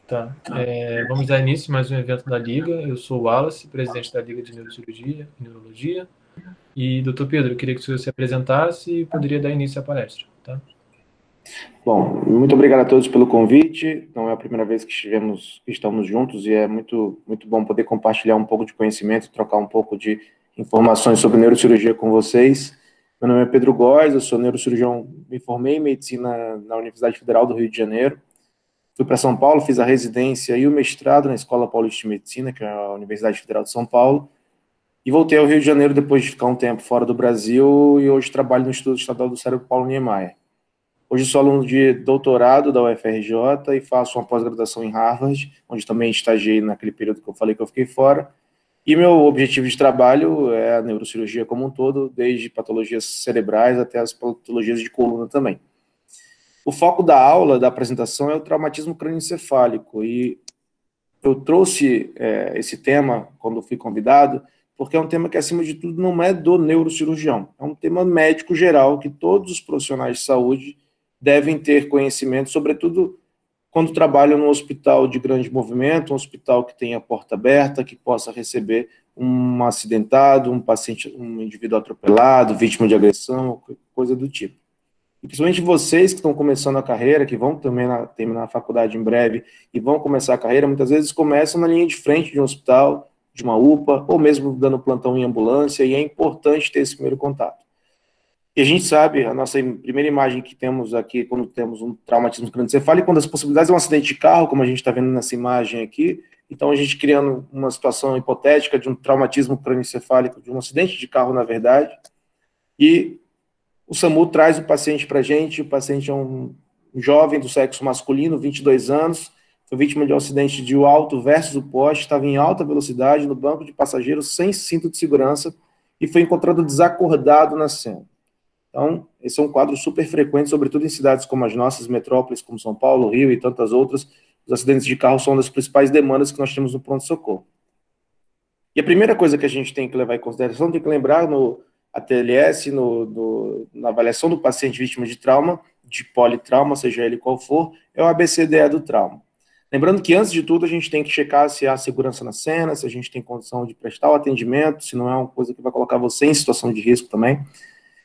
Tá. Vamos dar início a mais um evento da Liga. Eu sou o Wallace, presidente da Liga de Neurocirurgia e Neurologia. E, doutor Pedro, eu queria que o senhor se apresentasse e poderia dar início à palestra, tá? Bom, muito obrigado a todos pelo convite. Não é a primeira vez que estamos juntos e é muito bom poder compartilhar um pouco de conhecimento, trocar um pouco de informações sobre neurocirurgia com vocês. Meu nome é Pedro Góes, eu sou neurocirurgião, me formei em medicina na Universidade Federal do Rio de Janeiro. Fui para São Paulo, fiz a residência e o mestrado na Escola Paulista de Medicina, que é a Universidade Federal de São Paulo, e voltei ao Rio de Janeiro depois de ficar um tempo fora do Brasil e hoje trabalho no Instituto Estadual do Cérebro Paulo Niemeyer. Hoje sou aluno de doutorado da UFRJ e faço uma pós-graduação em Harvard, onde também estagiei naquele período que eu falei que eu fiquei fora. E meu objetivo de trabalho é a neurocirurgia como um todo, desde patologias cerebrais até as patologias de coluna também. O foco da aula, da apresentação, é o traumatismo crânioencefálico, e eu trouxe esse tema quando fui convidado, porque é um tema que, acima de tudo, não é do neurocirurgião, é um tema médico geral, que todos os profissionais de saúde devem ter conhecimento, sobretudo quando trabalham num hospital de grande movimento, um hospital que tenha porta aberta, que possa receber um acidentado, um paciente, um indivíduo atropelado, vítima de agressão, coisa do tipo. E principalmente vocês que estão começando a carreira, que vão também terminar a faculdade em breve e vão começar a carreira, muitas vezes começam na linha de frente de um hospital, de uma UPA, ou mesmo dando plantão em ambulância, e é importante ter esse primeiro contato. E a gente sabe, a nossa primeira imagem que temos aqui, quando temos um traumatismo crânioencefálico, quando as possibilidades é um acidente de carro, como a gente está vendo nessa imagem aqui, então a gente criando uma situação hipotética de um traumatismo crânioencefálico, de um acidente de carro, na verdade, e o SAMU traz o paciente para a gente. O paciente é um jovem do sexo masculino, 22 anos, foi vítima de um acidente de alto versus o poste, estava em alta velocidade no banco de passageiros sem cinto de segurança e foi encontrado desacordado na cena. Então, esse é um quadro super frequente, sobretudo em cidades como as nossas metrópoles, como São Paulo, Rio e tantas outras. Os acidentes de carro são uma das principais demandas que nós temos no pronto-socorro. E a primeira coisa que a gente tem que levar em consideração, tem que lembrar no ATLS, na avaliação do paciente vítima de trauma, de politrauma, seja ele qual for, é o ABCDE do trauma. Lembrando que, antes de tudo, a gente tem que checar se há segurança na cena, se a gente tem condição de prestar o atendimento, se não é uma coisa que vai colocar você em situação de risco também.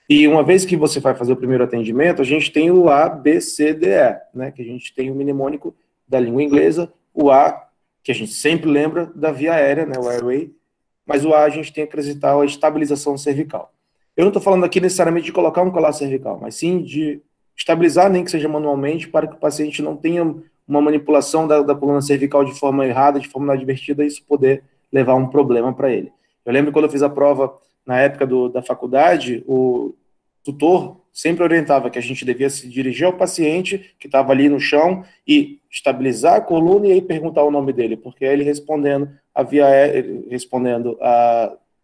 E uma vez que você vai fazer o primeiro atendimento, a gente tem o ABCDE, né, que a gente tem o mnemônico da língua inglesa, o A, que a gente sempre lembra da via aérea, né, o airway, mas o A a gente tem que acrescentar a estabilização cervical. Eu não estou falando aqui necessariamente de colocar um colar cervical, mas sim de estabilizar, nem que seja manualmente, para que o paciente não tenha uma manipulação da coluna cervical de forma errada, de forma inadvertida, e isso poder levar a um problema para ele. Eu lembro quando eu fiz a prova na época da faculdade, o tutor sempre orientava que a gente devia se dirigir ao paciente que estava ali no chão e estabilizar a coluna e aí perguntar o nome dele, porque ele respondendo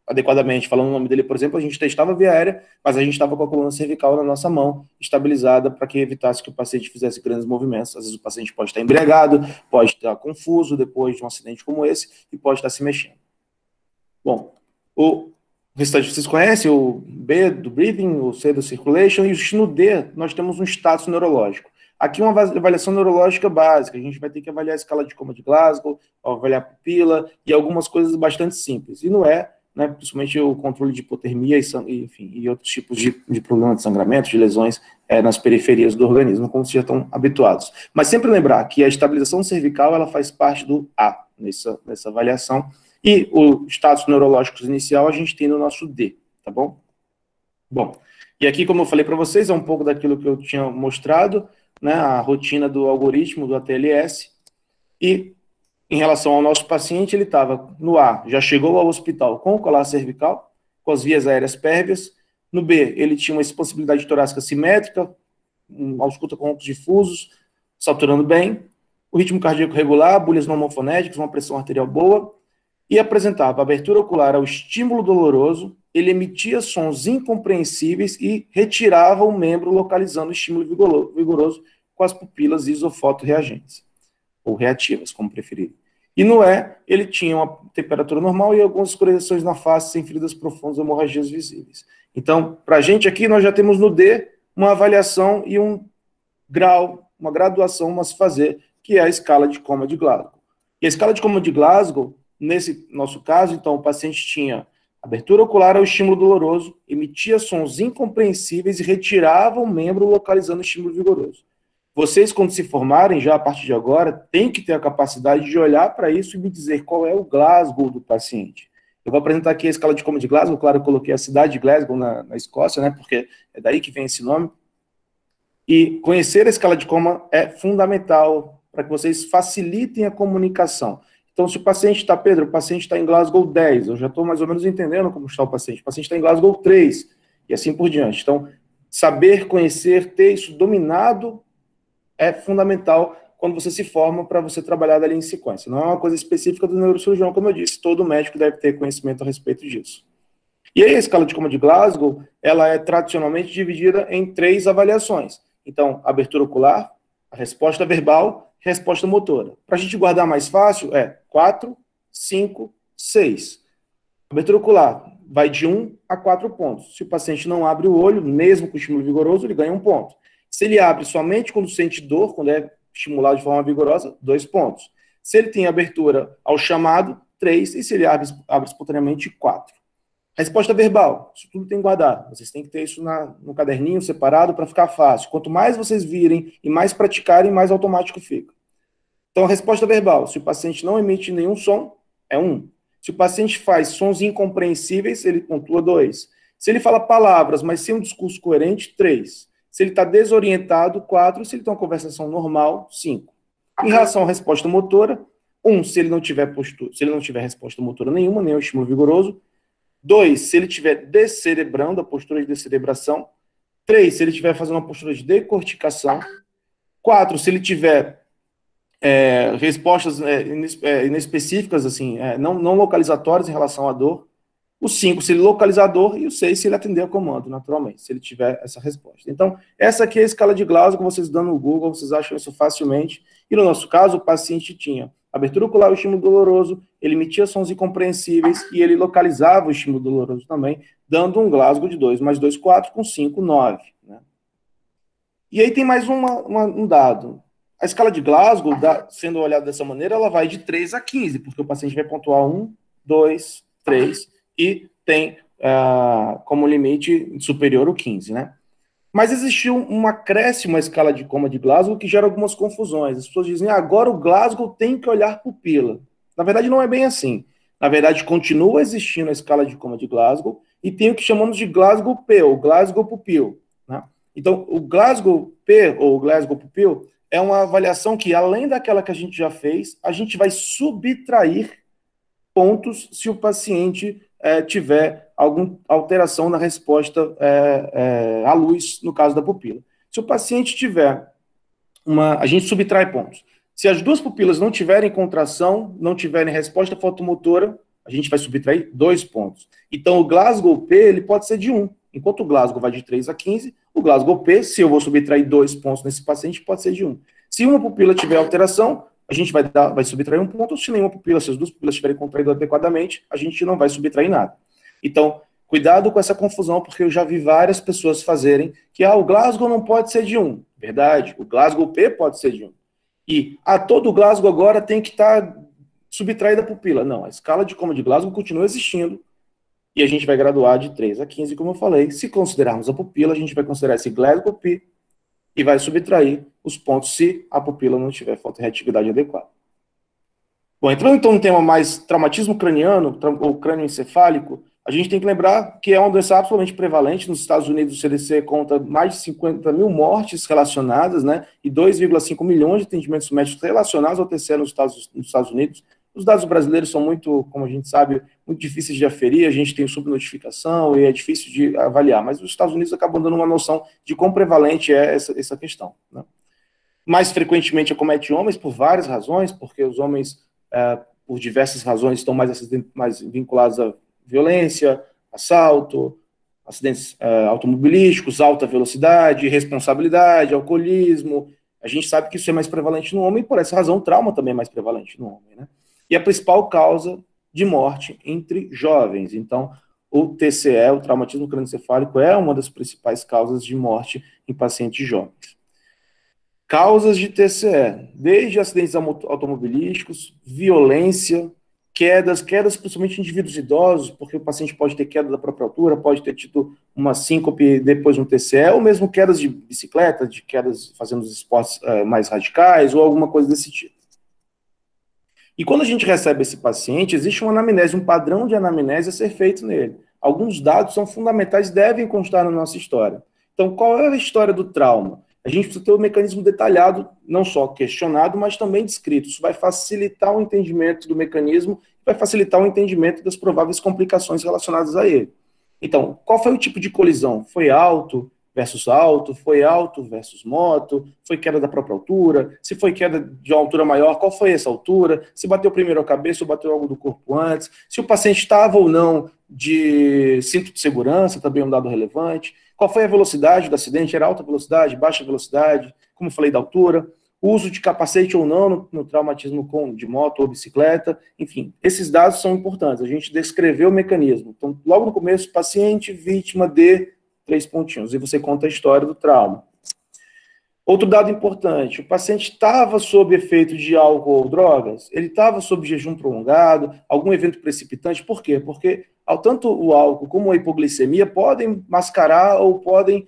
adequadamente, falando o nome dele, por exemplo, a gente testava a via aérea, mas a gente estava com a coluna cervical na nossa mão, estabilizada, para que evitasse que o paciente fizesse grandes movimentos. Às vezes o paciente pode estar embriagado, pode estar confuso depois de um acidente como esse, e pode estar se mexendo. Bom, o restante vocês conhecem, o B do breathing, o C do circulation, e no D nós temos um status neurológico. Aqui uma avaliação neurológica básica, a gente vai ter que avaliar a escala de coma de Glasgow, avaliar a pupila e algumas coisas bastante simples. E no E, né, principalmente o controle de hipotermia enfim, e outros tipos de problemas de sangramento, de lesões nas periferias do organismo, como vocês já estão habituados. Mas sempre lembrar que a estabilização cervical ela faz parte do A nessa avaliação, e o status neurológico inicial a gente tem no nosso D, tá bom? Bom, e aqui, como eu falei para vocês, é um pouco daquilo que eu tinha mostrado, né, a rotina do algoritmo do ATLS, e em relação ao nosso paciente, ele estava no A, já chegou ao hospital com o colar cervical, com as vias aéreas pérvias. No B, ele tinha uma expansibilidade torácica simétrica, ausculta com ombros difusos, saturando bem, o ritmo cardíaco regular, bulhas não homofonéticas, uma pressão arterial boa, e apresentava abertura ocular ao estímulo doloroso, ele emitia sons incompreensíveis e retirava o membro localizando o estímulo vigoroso com as pupilas isofotorreagentes, ou reativas, como preferir. E no E, ele tinha uma temperatura normal e algumas escoriações na face sem feridas profundas ou hemorragias visíveis. Então, para a gente aqui, nós já temos no D uma avaliação e um grau, uma graduação a se fazer, que é a escala de coma de Glasgow. E a escala de coma de Glasgow, nesse nosso caso, então, o paciente tinha abertura ocular ao estímulo doloroso, emitia sons incompreensíveis e retirava o membro localizando o estímulo vigoroso. Vocês, quando se formarem, já a partir de agora, têm que ter a capacidade de olhar para isso e me dizer qual é o Glasgow do paciente. Eu vou apresentar aqui a escala de coma de Glasgow, claro, eu coloquei a cidade de Glasgow na Escócia, né, porque é daí que vem esse nome. E conhecer a escala de coma é fundamental para que vocês facilitem a comunicação. Então, se o paciente está, Pedro, o paciente está em Glasgow 10, eu já estou mais ou menos entendendo como está o paciente está em Glasgow 3, e assim por diante. Então, saber, conhecer, ter isso dominado é fundamental quando você se forma para você trabalhar dali em sequência. Não é uma coisa específica do neurocirurgião, como eu disse, todo médico deve ter conhecimento a respeito disso. E aí a escala de coma de Glasgow, ela é tradicionalmente dividida em 3 avaliações. Então, abertura ocular, a resposta verbal, resposta motora. Para a gente guardar mais fácil, é 4, 5, 6. Abertura ocular vai de 1 a 4 pontos. Se o paciente não abre o olho, mesmo com estímulo vigoroso, ele ganha 1 ponto. Se ele abre somente quando sente dor, quando é estimulado de forma vigorosa, 2 pontos. Se ele tem abertura ao chamado, 3. E se ele abre espontaneamente, 4. Resposta verbal, isso tudo tem que guardar. Vocês têm que ter isso no caderninho separado para ficar fácil. Quanto mais vocês virem e mais praticarem, mais automático fica. Então, a resposta verbal, se o paciente não emite nenhum som, é 1. Se o paciente faz sons incompreensíveis, ele pontua 2. Se ele fala palavras, mas sem um discurso coerente, 3. Se ele está desorientado, 4. Se ele tem uma conversação normal, 5. Em relação à resposta motora, 1, se ele não tiver resposta motora nenhuma, nem o estímulo vigoroso. 2, se ele estiver descerebrando, a postura de descerebração. 3, se ele estiver fazendo uma postura de decorticação. 4, se ele tiver respostas inespecíficas, assim, não localizatórias em relação à dor. O 5, se ele localizar a dor. E o 6, se ele atender ao comando, naturalmente, se ele tiver essa resposta. Então, essa aqui é a escala de Glasgow, vocês dando no Google, vocês acham isso facilmente. E no nosso caso, o paciente tinha abertura ocular, o estímulo doloroso, ele emitia sons incompreensíveis e ele localizava o estímulo doloroso também, dando um Glasgow de 2 mais 2, 4, com 5, 9. Né? E aí tem mais um dado. A escala de Glasgow, sendo olhada dessa maneira, ela vai de 3 a 15, porque o paciente vai pontuar 1, 2, 3, e tem como limite superior o 15, né? Mas existiu um acréscimo à escala de coma de Glasgow que gera algumas confusões. As pessoas dizem, agora o Glasgow tem que olhar pupila. Na verdade, não é bem assim. Na verdade, continua existindo a escala de coma de Glasgow e tem o que chamamos de Glasgow P, ou Glasgow Pupil. Né? Então, o Glasgow P, ou Glasgow Pupil, é uma avaliação que, além daquela que a gente já fez, a gente vai subtrair pontos se o paciente tiver alguma alteração na resposta à luz, no caso da pupila. Se o paciente tiver a gente subtrai pontos. Se as duas pupilas não tiverem contração, não tiverem resposta fotomotora, a gente vai subtrair 2 pontos. Então, o Glasgow P, ele pode ser de 1. Enquanto o Glasgow vai de 3 a 15, o Glasgow P, se eu vou subtrair 2 pontos nesse paciente, pode ser de 1. Se uma pupila tiver alteração, a gente vai subtrair 1 ponto. Se nenhuma pupila, se as duas pupilas estiverem contraídas adequadamente, a gente não vai subtrair nada. Então, cuidado com essa confusão, porque eu já vi várias pessoas fazerem que o Glasgow não pode ser de 1. Verdade, o Glasgow P pode ser de 1. E todo o Glasgow agora tem que estar subtraída a pupila. Não, a escala de coma de Glasgow continua existindo e a gente vai graduar de 3 a 15, como eu falei. Se considerarmos a pupila, a gente vai considerar esse Glasgow P e vai subtrair os pontos se a pupila não tiver fotorreatividade adequada. Bom, entrando então no tema mais traumatismo craniano, ou crânioencefálico, a gente tem que lembrar que é uma doença absolutamente prevalente. Nos Estados Unidos, o CDC conta mais de 50 mil mortes relacionadas, né, e 2,5 milhões de atendimentos médicos relacionados ao TCE nos Estados Unidos. Os dados brasileiros são muito, como a gente sabe, muito difíceis de aferir, a gente tem subnotificação e é difícil de avaliar, mas os Estados Unidos acabam dando uma noção de quão prevalente é essa questão. Né? Mais frequentemente acomete homens por várias razões, porque os homens, por diversas razões, estão mais vinculados a violência, assalto, acidentes automobilísticos, alta velocidade, responsabilidade, alcoolismo. A gente sabe que isso é mais prevalente no homem e, por essa razão, o trauma também é mais prevalente no homem. Né? E a principal causa de morte entre jovens. Então, o TCE, o traumatismo crânioencefálico, é uma das principais causas de morte em pacientes jovens. Causas de TCE, desde acidentes automobilísticos, violência, quedas principalmente em indivíduos idosos, porque o paciente pode ter queda da própria altura, pode ter tido uma síncope depois de um TCE, ou mesmo quedas de bicicleta, de quedas fazendo os esportes mais radicais, ou alguma coisa desse tipo. E quando a gente recebe esse paciente, existe uma anamnese, um padrão de anamnese a ser feito nele. Alguns dados são fundamentais, devem constar na nossa história. Então, qual é a história do trauma? A gente precisa ter um mecanismo detalhado, não só questionado, mas também descrito. Isso vai facilitar o entendimento do mecanismo, vai facilitar o entendimento das prováveis complicações relacionadas a ele. Então, qual foi o tipo de colisão? Foi alto foi alto versus moto, foi queda da própria altura, se foi queda de uma altura maior, qual foi essa altura, se bateu primeiro a cabeça ou bateu algo do corpo antes, se o paciente estava ou não de cinto de segurança, também é um dado relevante, qual foi a velocidade do acidente, era alta velocidade, baixa velocidade, como eu falei da altura, o uso de capacete ou não no traumatismo de moto ou bicicleta, enfim, esses dados são importantes, a gente descreveu o mecanismo. Então, logo no começo, paciente vítima de 3 pontinhos, e você conta a história do trauma. Outro dado importante, o paciente estava sob efeito de álcool ou drogas, ele estava sob jejum prolongado, algum evento precipitante, por quê? Porque tanto o álcool como a hipoglicemia podem mascarar ou podem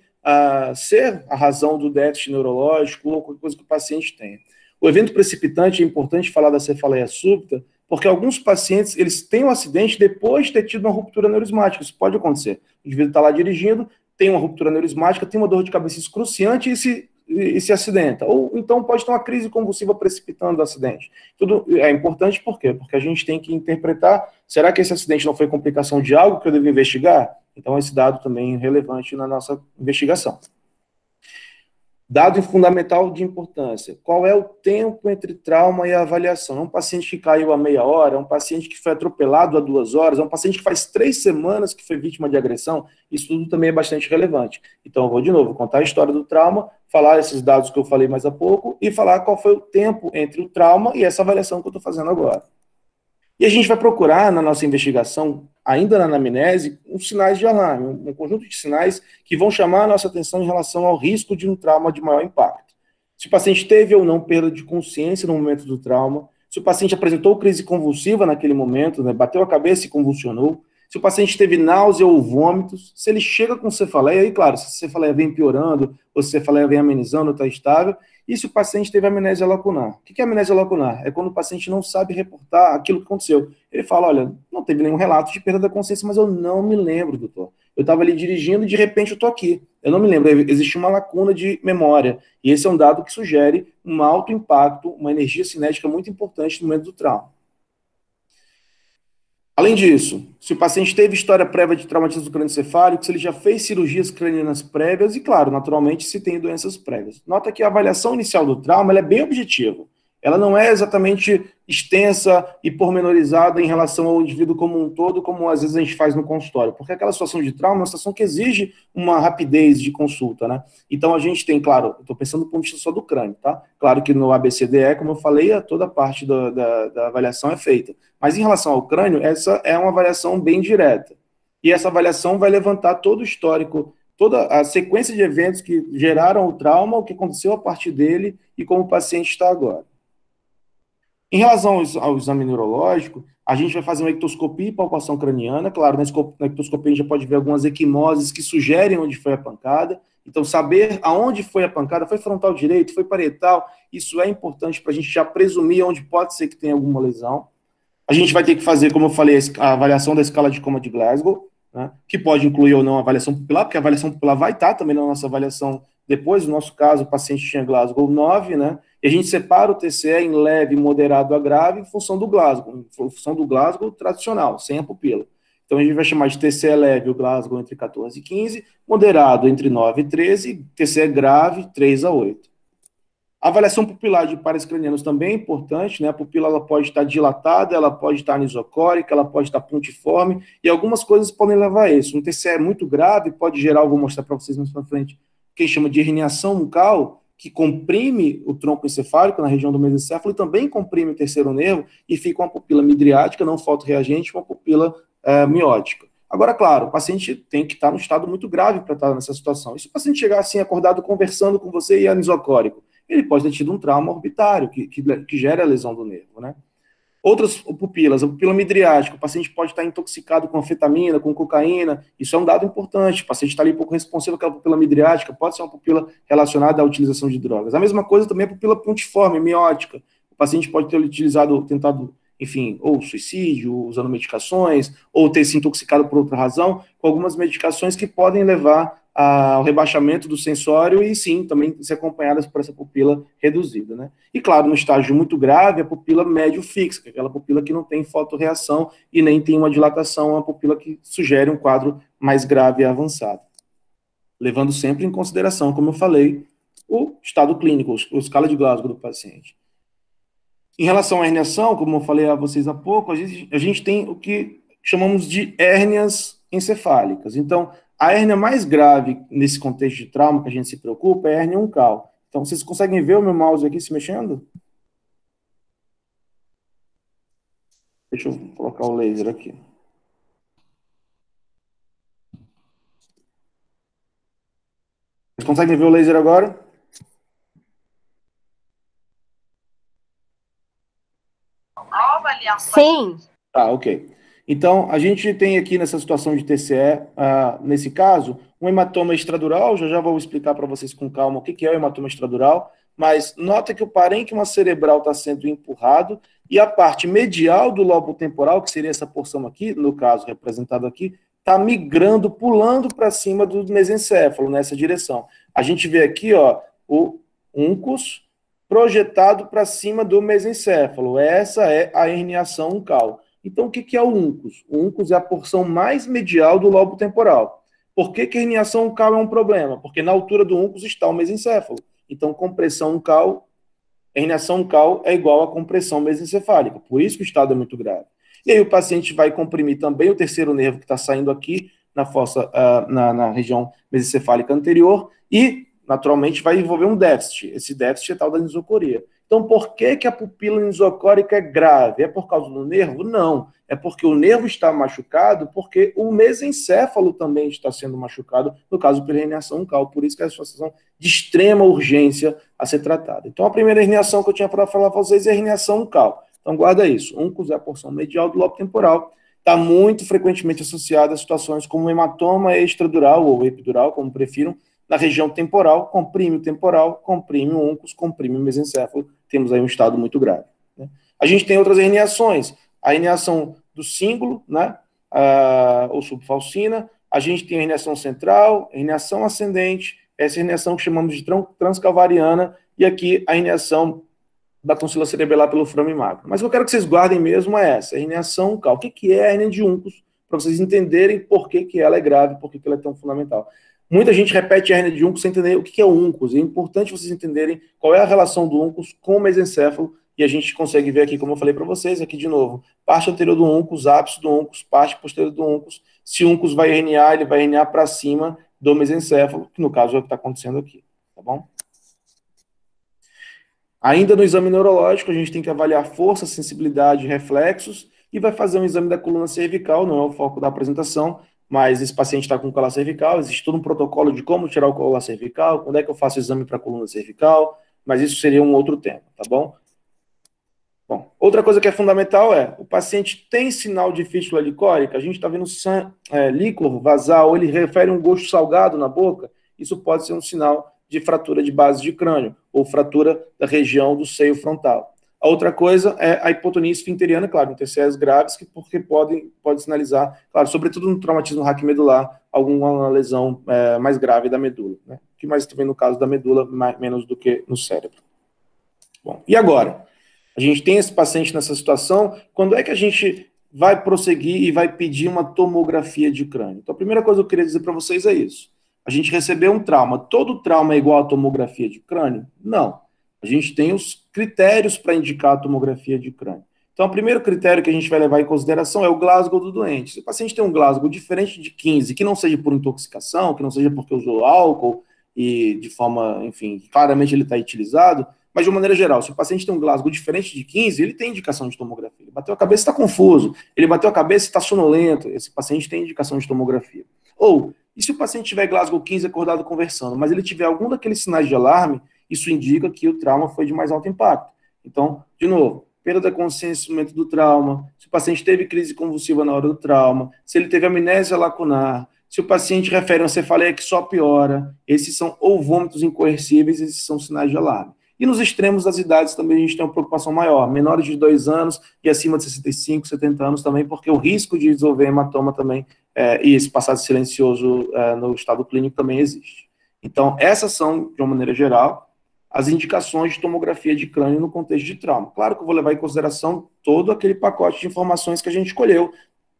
ser a razão do déficit neurológico ou qualquer coisa que o paciente tenha. O evento precipitante é importante falar da cefaleia súbita, porque alguns pacientes, eles têm um acidente depois de ter tido uma ruptura neurismática, isso pode acontecer. O indivíduo está lá dirigindo, tem uma ruptura neurismática, tem uma dor de cabeça excruciante e se acidenta. Ou então pode ter uma crise convulsiva precipitando o acidente. Tudo é importante por quê? Porque a gente tem que interpretar, será que esse acidente não foi complicação de algo que eu devo investigar? Então esse dado também é relevante na nossa investigação. Dado fundamental de importância, qual é o tempo entre trauma e avaliação? É um paciente que caiu a meia hora, é um paciente que foi atropelado a 2 horas, é um paciente que faz 3 semanas que foi vítima de agressão, isso tudo também é bastante relevante. Então eu vou de novo contar a história do trauma, falar esses dados que eu falei mais há pouco e falar qual foi o tempo entre o trauma e essa avaliação que eu estou fazendo agora. E a gente vai procurar, na nossa investigação, ainda na anamnese, uns sinais de alarme, um conjunto de sinais que vão chamar a nossa atenção em relação ao risco de um trauma de maior impacto. Se o paciente teve ou não perda de consciência no momento do trauma, se o paciente apresentou crise convulsiva naquele momento, né, bateu a cabeça e convulsionou, se o paciente teve náusea ou vômitos, se ele chega com cefaleia, aí claro, se a cefaleia vem piorando, ou se a cefaleia vem amenizando, está estável, e se o paciente teve amnésia lacunar. O que é amnésia lacunar? É quando o paciente não sabe reportar aquilo que aconteceu. Ele fala, olha, não teve nenhum relato de perda da consciência, mas eu não me lembro, doutor. Eu estava ali dirigindo e de repente eu estou aqui. Eu não me lembro, existe uma lacuna de memória. E esse é um dado que sugere um alto impacto, uma energia cinética muito importante no momento do trauma. Além disso, se o paciente teve história prévia de traumatismo crânioencefálico, se ele já fez cirurgias cranianas prévias e, claro, naturalmente, se tem doenças prévias. Nota que a avaliação inicial do trauma ela é bem objetiva. Ela não é exatamente extensa e pormenorizada em relação ao indivíduo como um todo, como às vezes a gente faz no consultório, porque aquela situação de trauma é uma situação que exige uma rapidez de consulta, né? Então a gente tem, claro, estou pensando do ponto de vista só do crânio, tá? Claro que no ABCDE, como eu falei, toda a parte da avaliação é feita. Mas em relação ao crânio, essa é uma avaliação bem direta. E essa avaliação vai levantar todo o histórico, toda a sequência de eventos que geraram o trauma, o que aconteceu a partir dele e como o paciente está agora. Em relação ao exame neurológico, a gente vai fazer uma ectoscopia e palpação craniana. Claro, na ectoscopia a gente já pode ver algumas equimoses que sugerem onde foi a pancada. Então, saber aonde foi a pancada, foi frontal direito, foi parietal, isso é importante para a gente já presumir onde pode ser que tenha alguma lesão. A gente vai ter que fazer, como eu falei, a avaliação da escala de coma de Glasgow, né, que pode incluir ou não a avaliação pupilar, porque a avaliação pupilar vai estar também na nossa avaliação depois. No nosso caso, o paciente tinha Glasgow 9, né? E a gente separa o TCE em leve, moderado a grave em função do Glasgow tradicional, sem a pupila. Então a gente vai chamar de TCE leve o Glasgow entre 14 e 15, moderado entre 9 e 13, TCE grave 3 a 8. A avaliação pupilar de pares cranianos também é importante, né? A pupila ela pode estar dilatada, ela pode estar anisocórica, ela pode estar pontiforme, e algumas coisas podem levar a isso. Um TCE muito grave pode gerar, eu vou mostrar para vocês mais para frente, o que chama de herniação bucal, que comprime o tronco encefálico na região do mesencéfalo e também comprime o terceiro nervo e fica uma pupila midriática, não fotorreagente, uma pupila miótica. Agora, claro, o paciente tem que estar num estado muito grave para estar nessa situação. E se o paciente chegar assim, acordado, conversando com você e anisocórico, ele pode ter tido um trauma orbitário, que gera a lesão do nervo, né? Outras pupilas, a pupila midriática, o paciente pode estar intoxicado com anfetamina, com cocaína, isso é um dado importante, o paciente está ali pouco responsivo àquela pupila midriática, pode ser uma pupila relacionada à utilização de drogas. A mesma coisa também a pupila pontiforme, miótica, o paciente pode ter tentado, enfim, ou suicídio, usando medicações, ou ter se intoxicado por outra razão, com algumas medicações que podem levar ao rebaixamento do sensório e, sim, também ser acompanhadas por essa pupila reduzida, né? E, claro, no estágio muito grave, a pupila médio fixa, que é aquela pupila que não tem fotorreação e nem tem uma dilatação, é uma pupila que sugere um quadro mais grave e avançado. Levando sempre em consideração, como eu falei, o estado clínico, a escala de Glasgow do paciente. Em relação à herniação, como eu falei a vocês há pouco, a gente tem o que chamamos de hérnias encefálicas. Então, a hérnia mais grave nesse contexto de trauma que a gente se preocupa é a hérnia uncal. Então, vocês conseguem ver o meu mouse aqui se mexendo? Deixa eu colocar o laser aqui. Vocês conseguem ver o laser agora? Sim. Tá, ok. Então, a gente tem aqui nessa situação de TCE, nesse caso, um hematoma extradural, já vou explicar para vocês com calma o que é o hematoma extradural, mas nota que o parênquima cerebral está sendo empurrado e a parte medial do lobo temporal, que seria essa porção aqui, no caso representado aqui, está migrando, pulando para cima do mesencéfalo, nessa direção. A gente vê aqui, ó, o uncus projetado para cima do mesencéfalo. Essa é a herniação uncal. Então, o que é o uncus? O uncus é a porção mais medial do lobo temporal. Por que a herniação uncal é um problema? Porque na altura do uncus está o mesencéfalo. Então, compressão uncal, herniação uncal é igual a compressão mesencefálica. Por isso que o estado é muito grave. E aí o paciente vai comprimir também o terceiro nervo que está saindo aqui na fossa, na região mesencefálica anterior e, naturalmente, vai envolver um déficit. Esse déficit é tal da nisocoria. Então, por que a pupila nisocórica é grave? É por causa do nervo? Não. É porque o nervo está machucado, porque o mesencéfalo também está sendo machucado, no caso pela herniação uncal. Por isso que é uma situação de extrema urgência a ser tratada. Então, a primeira herniação que eu tinha para falar para vocês é a herniação uncal. Então, guarda isso. Uncus é a porção medial do lobo temporal. Está muito frequentemente associada a situações como hematoma extradural ou epidural, como prefiram, na região temporal, comprime o uncus, comprime o mesencéfalo, temos aí um estado muito grave. Né? A gente tem outras herniações, a herniação do cíngulo, né, ou subfalcina, a gente tem a herniação central, herniação ascendente, essa herniação que chamamos de transcalvariana, e aqui a herniação da tonsila cerebelar pelo foramen magno. Mas o que eu quero que vocês guardem mesmo é essa, a herniação uncal. O que é a hernia de uncus, para vocês entenderem por que ela é grave, por que ela é tão fundamental. Muita gente repete a hernia de uncus sem entender o que é o uncus. É importante vocês entenderem qual é a relação do uncus com o mesencéfalo, e a gente consegue ver aqui, como eu falei para vocês, aqui de novo, parte anterior do uncus, ápice do uncus, parte posterior do uncus. Se o uncus vai herniar, ele vai herniar para cima do mesencéfalo, que no caso é o que está acontecendo aqui, tá bom? Ainda no exame neurológico, a gente tem que avaliar força, sensibilidade e reflexos, e vai fazer um exame da coluna cervical, não é o foco da apresentação, mas esse paciente está com colar cervical, existe todo um protocolo de como tirar o colar cervical, quando é que eu faço o exame para a coluna cervical, mas isso seria um outro tema, tá bom? Bom, outra coisa que é fundamental é, o paciente tem sinal de fístula licórica, a gente está vendo líquor vazar, ou ele refere um gosto salgado na boca, isso pode ser um sinal de fratura de base de crânio, ou fratura da região do seio frontal. A outra coisa é a hipotonia esfinteriana, claro, em TCEs graves, porque pode sinalizar, claro, sobretudo no traumatismo raquimedular, alguma lesão mais grave da medula, né? Que mais também no caso da medula, menos do que no cérebro. Bom, e agora? A gente tem esse paciente nessa situação, quando é que a gente vai prosseguir e vai pedir uma tomografia de crânio? Então, a primeira coisa que eu queria dizer para vocês é isso. A gente recebeu um trauma. Todo trauma é igual a tomografia de crânio? Não. A gente tem os critérios para indicar a tomografia de crânio. Então, o primeiro critério que a gente vai levar em consideração é o Glasgow do doente. Se o paciente tem um Glasgow diferente de 15, que não seja por intoxicação, que não seja porque usou álcool e de forma, enfim, claramente ele está etilizado, mas de uma maneira geral, se o paciente tem um Glasgow diferente de 15, ele tem indicação de tomografia. Ele bateu a cabeça e está confuso. Ele bateu a cabeça e está sonolento. Esse paciente tem indicação de tomografia. Ou, e se o paciente tiver Glasgow 15 acordado conversando, mas ele tiver algum daqueles sinais de alarme, isso indica que o trauma foi de mais alto impacto. Então, de novo, perda da consciência no momento do trauma, se o paciente teve crise convulsiva na hora do trauma, se ele teve amnésia lacunar, se o paciente refere a uma cefaleia que só piora, esses são ou vômitos incoercíveis, esses são sinais de alarme. E nos extremos das idades também a gente tem uma preocupação maior, menores de 2 anos e acima de 65, 70 anos também, porque o risco de desenvolver hematoma também, e esse passado silencioso no estado clínico também existe. Então, essas são, de uma maneira geral, as indicações de tomografia de crânio no contexto de trauma. Claro que eu vou levar em consideração todo aquele pacote de informações que a gente escolheu,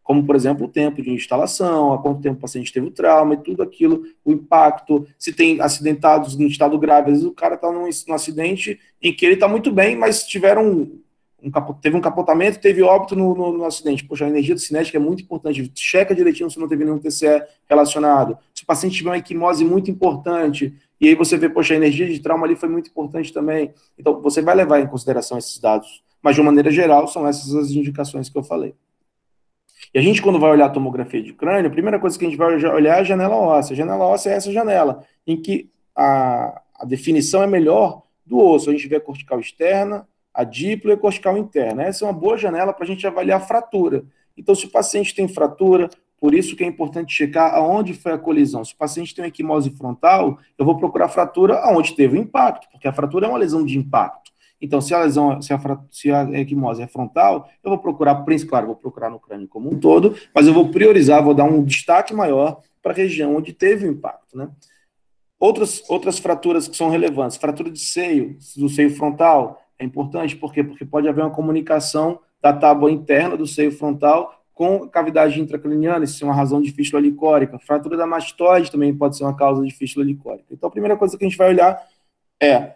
como, por exemplo, o tempo de instalação, há quanto tempo o paciente teve o trauma e tudo aquilo, o impacto, se tem acidentados em estado grave. Às vezes o cara está num acidente em que ele está muito bem, mas teve um capotamento, teve óbito no acidente. Poxa, a energia cinética é muito importante. Checa direitinho se não teve nenhum TCE relacionado. Se o paciente tiver uma equimose muito importante, e aí você vê, poxa, a energia de trauma ali foi muito importante também. Então, você vai levar em consideração esses dados. Mas, de uma maneira geral, são essas as indicações que eu falei. E a gente, quando vai olhar a tomografia de crânio, a primeira coisa que a gente vai olhar é a janela óssea. A janela óssea é essa janela, em que a definição é melhor do osso. A gente vê a cortical externa, a dípula e a cortical interna. Essa é uma boa janela para a gente avaliar a fratura. Então, se o paciente tem fratura, por isso que é importante checar aonde foi a colisão. Se o paciente tem uma equimose frontal, eu vou procurar a fratura aonde teve o impacto, porque a fratura é uma lesão de impacto. Então, se a equimose é frontal, eu vou procurar, claro, vou procurar no crânio como um todo, mas eu vou priorizar, vou dar um destaque maior para a região onde teve o impacto, né? Outras fraturas que são relevantes, fratura de seio, do seio frontal, é importante, por quê? Porque pode haver uma comunicação da tábua interna do seio frontal com cavidade intracraniana, isso é uma razão de fístula licórica. Fratura da mastoide também pode ser uma causa de fístula licórica. Então, a primeira coisa que a gente vai olhar é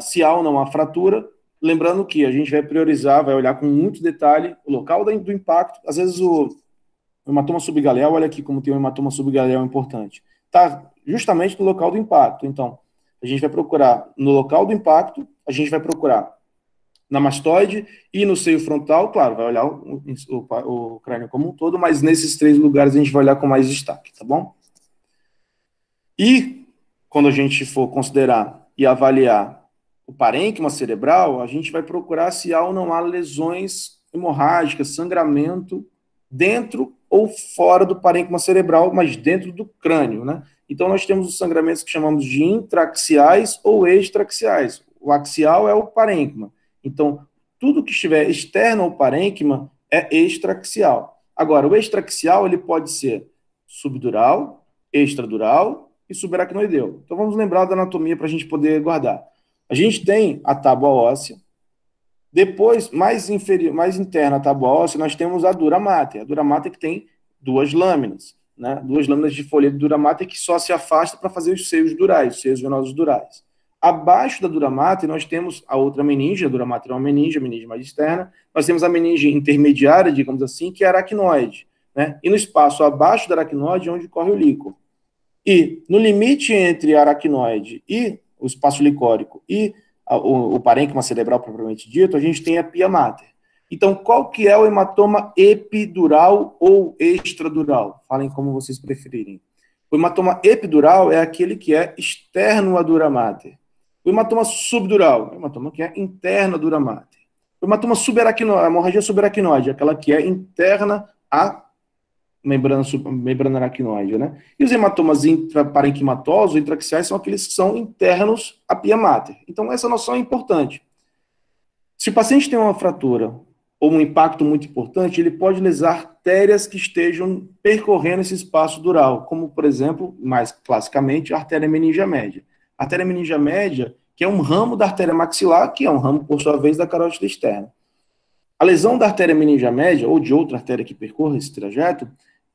se há ou não há fratura, lembrando que a gente vai priorizar, vai olhar com muito detalhe o local do impacto. Às vezes o hematoma subgaleal, olha aqui como tem um hematoma subgaleal importante, está justamente no local do impacto. Então, a gente vai procurar no local do impacto, a gente vai procurar na mastoide e no seio frontal, claro, vai olhar o crânio como um todo, mas nesses 3 lugares a gente vai olhar com mais destaque, tá bom? E quando a gente for considerar e avaliar o parênquima cerebral, a gente vai procurar se há ou não há lesões hemorrágicas, sangramento dentro ou fora do parênquima cerebral, mas dentro do crânio, né? Então, nós temos os sangramentos que chamamos de intraaxiais ou extraaxiais. O axial é o parênquima. Então, tudo que estiver externo ao parênquima é extraaxial. Agora, o extraaxial ele pode ser subdural, extradural e subaracnoideu. Então, vamos lembrar da anatomia para a gente poder guardar. A gente tem a tábua óssea. Depois, mais interna à tábua óssea, nós temos a dura mater. A dura mater que tem 2 lâminas, né? 2 lâminas de folha de dura mater que só se afasta para fazer os seios durais, os seios venosos durais. Abaixo da dura mater, nós temos a outra meninge, a dura mater é uma meninge, a meninge mais externa. Nós temos a meninge intermediária, digamos assim, que é a aracnoide, né? E no espaço abaixo da aracnoide é onde corre o líquor. E no limite entre a aracnoide e o espaço licórico e o parênquima cerebral propriamente dito, a gente tem a pia mater. Então, qual que é o hematoma epidural ou extradural? Falem como vocês preferirem. O hematoma epidural é aquele que é externo à dura mater. O hematoma subdural é o hematoma que é interno à dura mater. O hematoma subaracnoide, a hemorragia subaracnoide, é aquela que é interna à membrana aracnoide, né? E os hematomas intraparenquimatosos, intraaxiais, são aqueles que são internos à pia mater. Então, essa noção é importante. Se o paciente tem uma fratura ou um impacto muito importante, ele pode lesar artérias que estejam percorrendo esse espaço dural, como, por exemplo, mais classicamente, a artéria meningia média. A artéria meningia média, que é um ramo da artéria maxilar, que é um ramo, por sua vez, da carótida externa. A lesão da artéria meningia média, ou de outra artéria que percorra esse trajeto,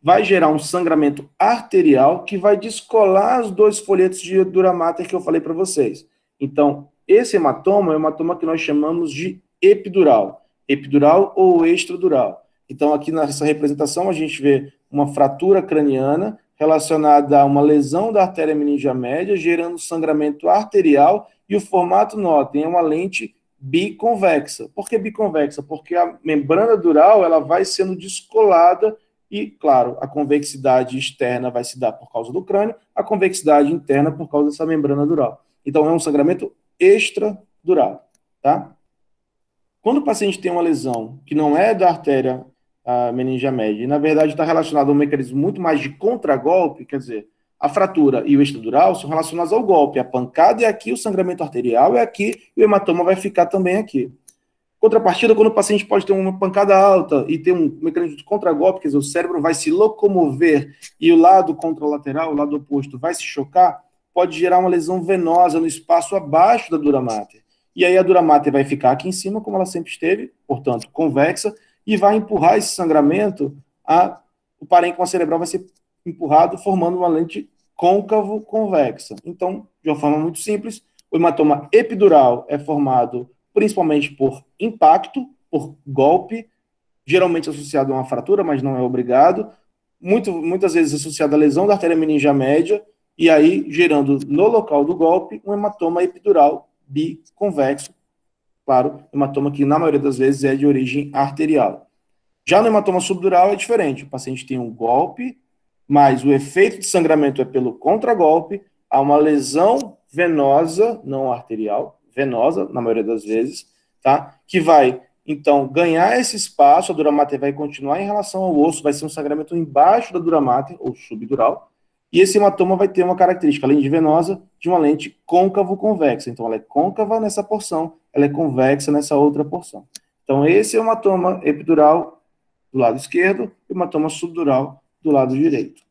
vai gerar um sangramento arterial que vai descolar os 2 folhetos de dura mater que eu falei para vocês. Então, esse hematoma é um hematoma que nós chamamos de epidural ou extradural. Então, aqui nessa representação, a gente vê uma fratura craniana relacionada a uma lesão da artéria meningia média, gerando sangramento arterial, e o formato, notem, é uma lente biconvexa. Por que biconvexa? Porque a membrana dural ela vai sendo descolada e, claro, a convexidade externa vai se dar por causa do crânio, a convexidade interna por causa dessa membrana dural. Então, é um sangramento extradural, tá? Quando o paciente tem uma lesão que não é da artéria meningea média, e na verdade está relacionado a um mecanismo muito mais de contragolpe, quer dizer, a fratura e o extradural são relacionados ao golpe. A pancada é aqui, o sangramento arterial é aqui, e o hematoma vai ficar também aqui. Contrapartida, quando o paciente pode ter uma pancada alta e ter um mecanismo de contragolpe, quer dizer, o cérebro vai se locomover e o lado contralateral, o lado oposto, vai se chocar, pode gerar uma lesão venosa no espaço abaixo da dura mater. E aí a dura mater vai ficar aqui em cima, como ela sempre esteve, portanto, convexa, e vai empurrar esse sangramento, o parênquima cerebral vai ser empurrado, formando uma lente côncavo-convexa. Então, de uma forma muito simples, o hematoma epidural é formado principalmente por impacto, por golpe, geralmente associado a uma fratura, mas não é obrigado, muitas vezes associado à lesão da artéria meningea média, e aí gerando no local do golpe um hematoma epidural biconvexo, claro, hematoma que na maioria das vezes é de origem arterial. Já no hematoma subdural é diferente, o paciente tem um golpe, mas o efeito de sangramento é pelo contragolpe, há uma lesão venosa, não arterial, venosa, na maioria das vezes, tá? Que vai, então, ganhar esse espaço, a dura mater vai continuar em relação ao osso, vai ser um sangramento embaixo da dura mater, ou subdural, e esse hematoma vai ter uma característica, além de venosa, de uma lente côncavo-convexa. Então, ela é côncava nessa porção, ela é convexa nessa outra porção. Então, esse é o hematoma epidural do lado esquerdo e o hematoma subdural do lado direito.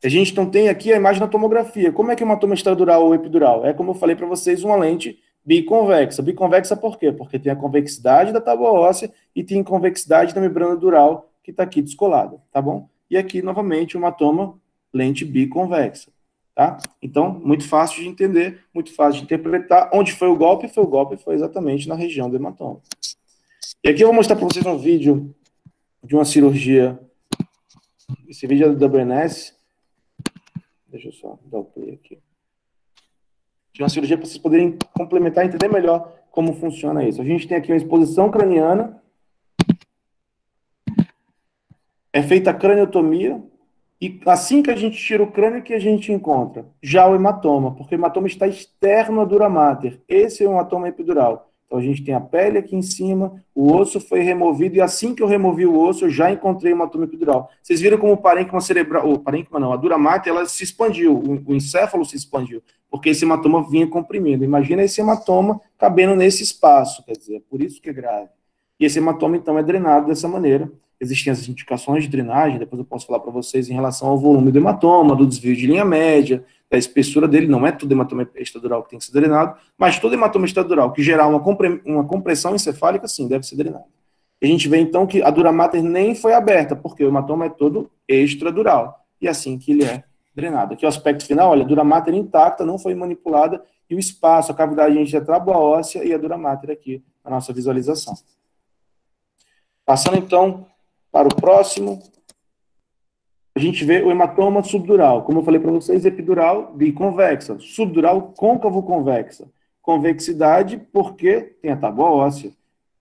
A gente então tem aqui a imagem da tomografia. Como é que é o hematoma extradural ou epidural? É, como eu falei para vocês, uma lente biconvexa. Biconvexa por quê? Porque tem a convexidade da tábua óssea e tem a convexidade da membrana dural, que está aqui descolada, tá bom? E aqui, novamente, o hematoma lente biconvexa, tá? Então, muito fácil de entender, muito fácil de interpretar. Onde foi o golpe? Foi exatamente na região do hematoma. E aqui eu vou mostrar para vocês um vídeo de uma cirurgia. Esse vídeo é do WNS. Deixa eu só dar o play aqui. De uma cirurgia para vocês poderem complementar e entender melhor como funciona isso. A gente tem aqui uma exposição craniana. É feita a craniotomia. E assim que a gente tira o crânio, que a gente encontra? Já o hematoma, porque o hematoma está externo à dura mater. Esse é um hematoma epidural. Então a gente tem a pele aqui em cima, o osso foi removido, e assim que eu removi o osso, eu já encontrei o hematoma epidural. Vocês viram como o parênquima cerebral, o parênquima não, a dura mater, ela se expandiu, o encéfalo se expandiu, porque esse hematoma vinha comprimido. Imagina esse hematoma cabendo nesse espaço, quer dizer, é por isso que é grave. E esse hematoma, então, é drenado dessa maneira. Existem as indicações de drenagem, depois eu posso falar para vocês em relação ao volume do hematoma, do desvio de linha média, da espessura dele. Não é todo hematoma extradural que tem que ser drenado, mas todo hematoma extradural que gerar uma compressão encefálica, sim, deve ser drenado. E a gente vê, então, que a dura mater nem foi aberta, porque o hematoma é todo extradural, e assim que ele é drenado. Aqui o aspecto final, olha, a dura mater intacta, não foi manipulada, e o espaço, a cavidade entre a tábua óssea e a dura mater aqui, na nossa visualização. Passando, então, para o próximo, a gente vê o hematoma subdural. Como eu falei para vocês, epidural biconvexa, subdural côncavo-convexa. Convexidade porque tem a tábua óssea.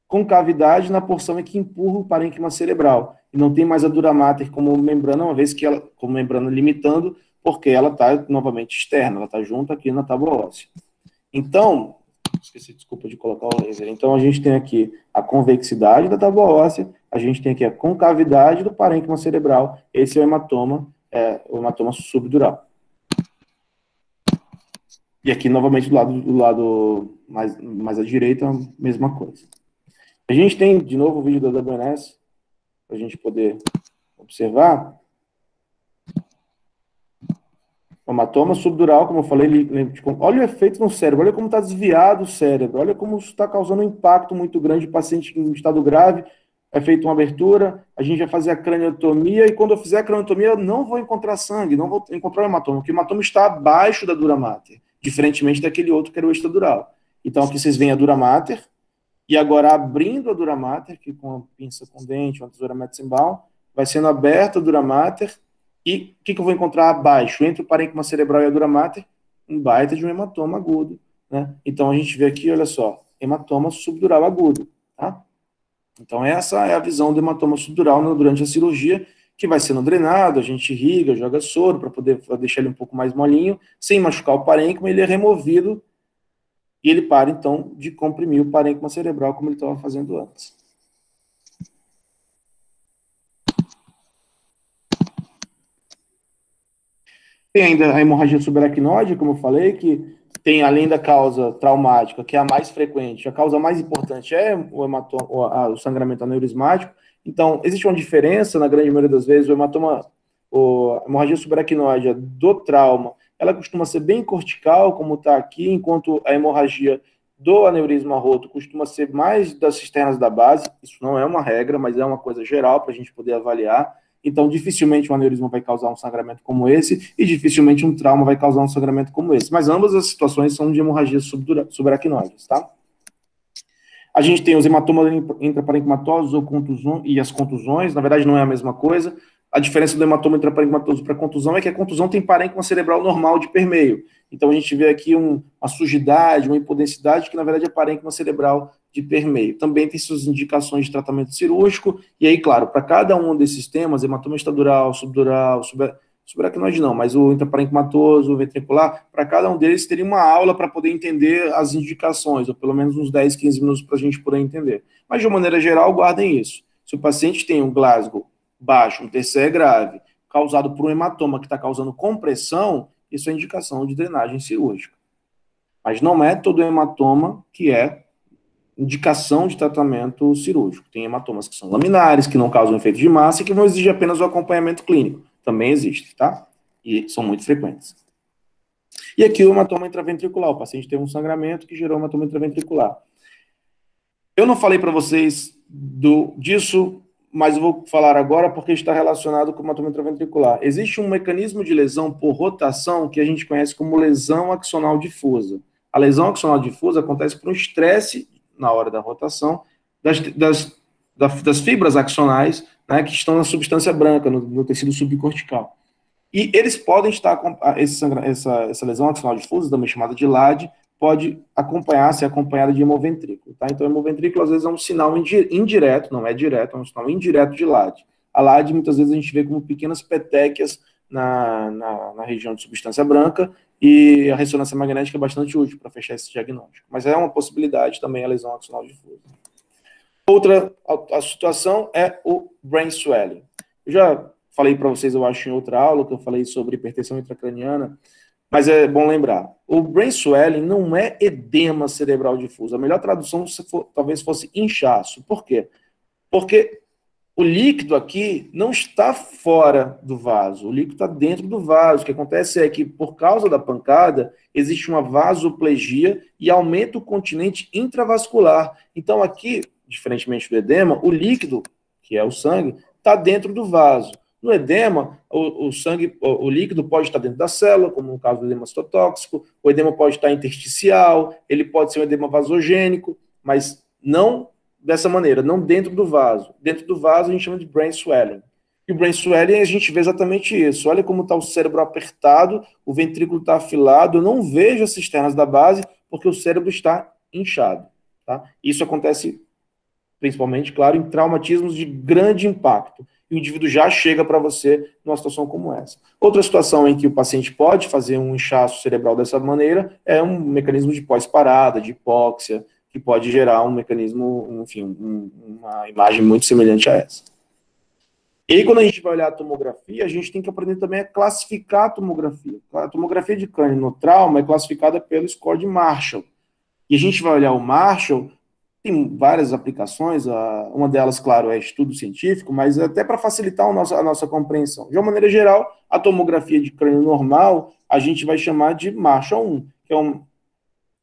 Concavidade na porção em que empurra o parênquima cerebral. E não tem mais a dura mater como membrana, uma vez que ela, como membrana limitando, porque ela está novamente externa, ela está junto aqui na tábua óssea. Então, esqueci, desculpa, de colocar o laser. Então, a gente tem aqui a convexidade da tábua óssea, a gente tem aqui a concavidade do parênquima cerebral. Esse é o hematoma subdural. E aqui, novamente, do lado mais à direita, a mesma coisa. A gente tem, de novo, o vídeo da WNS, para a gente poder observar. O hematoma subdural, como eu falei, olha o efeito no cérebro, olha como está desviado o cérebro, olha como isso está causando um impacto muito grande. O paciente em estado grave, é feita uma abertura, a gente vai fazer a craniotomia, e quando eu fizer a craniotomia, eu não vou encontrar sangue, não vou encontrar o hematoma, porque o hematoma está abaixo da dura mater, diferentemente daquele outro que era o extradural. Então, aqui vocês veem a dura mater, e agora abrindo a dura mater, que com a pinça com dente, uma tesoura Metzenbaum, vai sendo aberta a dura mater. E o que eu vou encontrar abaixo, entre o parênquima cerebral e a dura mater? Um baita de um hematoma agudo, né? Então, a gente vê aqui, olha só, hematoma subdural agudo, tá? Então, essa é a visão do hematoma subdural durante a cirurgia, que vai sendo drenado, a gente irriga, joga soro para poder deixar ele um pouco mais molinho, sem machucar o parênquima, ele é removido e ele para, então, de comprimir o parênquima cerebral como ele estava fazendo antes. Tem ainda a hemorragia subaracnoide, como eu falei, que tem, além da causa traumática, que é a mais frequente, a causa mais importante é o sangramento aneurismático. Então, existe uma diferença, na grande maioria das vezes, o hematoma, a hemorragia subaracnoide do trauma, ela costuma ser bem cortical, como está aqui, enquanto a hemorragia do aneurisma roto costuma ser mais das cisternas da base. Isso não é uma regra, mas é uma coisa geral para a gente poder avaliar. Então, dificilmente um aneurisma vai causar um sangramento como esse e dificilmente um trauma vai causar um sangramento como esse. Mas ambas as situações são de hemorragias subaracnoides, tá? A gente tem os hematomas intraparenquimatosos e as contusões. Na verdade, não é a mesma coisa. A diferença do hematoma intraparenquimatoso para a contusão é que a contusão tem parênquima cerebral normal de permeio. Então, a gente vê aqui uma sujidade, uma hipodensidade, que na verdade é parênquima cerebral de permeio. Também tem suas indicações de tratamento cirúrgico, e aí, claro, para cada um desses temas, hematoma estadural, subdural, subaracnoide não, mas o intraparenquimatoso, o ventricular, para cada um deles teria uma aula para poder entender as indicações, ou pelo menos uns 10, 15 minutos para a gente poder entender. Mas, de uma maneira geral, guardem isso. Se o paciente tem um Glasgow baixo, um TCE grave, causado por um hematoma que está causando compressão, isso é indicação de drenagem cirúrgica. Mas não é todo hematoma que é indicação de tratamento cirúrgico. Tem hematomas que são laminares, que não causam efeito de massa e que vão exigir apenas o acompanhamento clínico. Também existe, tá? E são muito frequentes. E aqui o hematoma intraventricular. O paciente tem um sangramento que gerou hematoma intraventricular. Eu não falei para vocês disso, mas eu vou falar agora porque está relacionado com o hematoma intraventricular. Existe um mecanismo de lesão por rotação que a gente conhece como lesão axonal difusa. A lesão axonal difusa acontece por um estresse na hora da rotação das fibras axonais, né, que estão na substância branca, no tecido subcortical. E eles podem estar, essa lesão axonal difusa, também chamada de LAD, pode ser acompanhada de hemoventrículo. Tá? Então, hemoventrículo, às vezes, é um sinal indireto, não é direto, é um sinal indireto de LAD. A LAD, muitas vezes, a gente vê como pequenas petequias na região de substância branca, e a ressonância magnética é bastante útil para fechar esse diagnóstico. Mas é uma possibilidade também a lesão axonal difusa. Outra a situação é o brain swelling. Eu já falei para vocês, eu acho, em outra aula, que eu falei sobre hipertensão intracraniana, mas é bom lembrar. O brain swelling não é edema cerebral difuso. A melhor tradução talvez fosse inchaço. Por quê? Porque o líquido aqui não está fora do vaso, o líquido está dentro do vaso. O que acontece é que, por causa da pancada, existe uma vasoplegia e aumenta o continente intravascular. Então, aqui, diferentemente do edema, o líquido, que é o sangue, está dentro do vaso. No edema, o líquido pode estar dentro da célula, como no caso do edema citotóxico, o edema pode estar intersticial, ele pode ser um edema vasogênico, mas não dessa maneira, não dentro do vaso. Dentro do vaso a gente chama de brain swelling. E o brain swelling a gente vê exatamente isso. Olha como está o cérebro apertado, o ventrículo está afilado, eu não vejo as cisternas da base porque o cérebro está inchado. Tá? Isso acontece principalmente, claro, em traumatismos de grande impacto. E o indivíduo já chega para você numa situação como essa. Outra situação em que o paciente pode fazer um inchaço cerebral dessa maneira é um mecanismo de pós-parada, de hipóxia, que pode gerar um mecanismo, enfim, uma imagem muito semelhante a essa. E aí, quando a gente vai olhar a tomografia, a gente tem que aprender também a classificar a tomografia. A tomografia de crânio no trauma é classificada pelo score de Marshall. E a gente vai olhar o Marshall, tem várias aplicações, uma delas, claro, é estudo científico, mas até para facilitar a nossa compreensão. De uma maneira geral, a tomografia de crânio normal, a gente vai chamar de Marshall 1,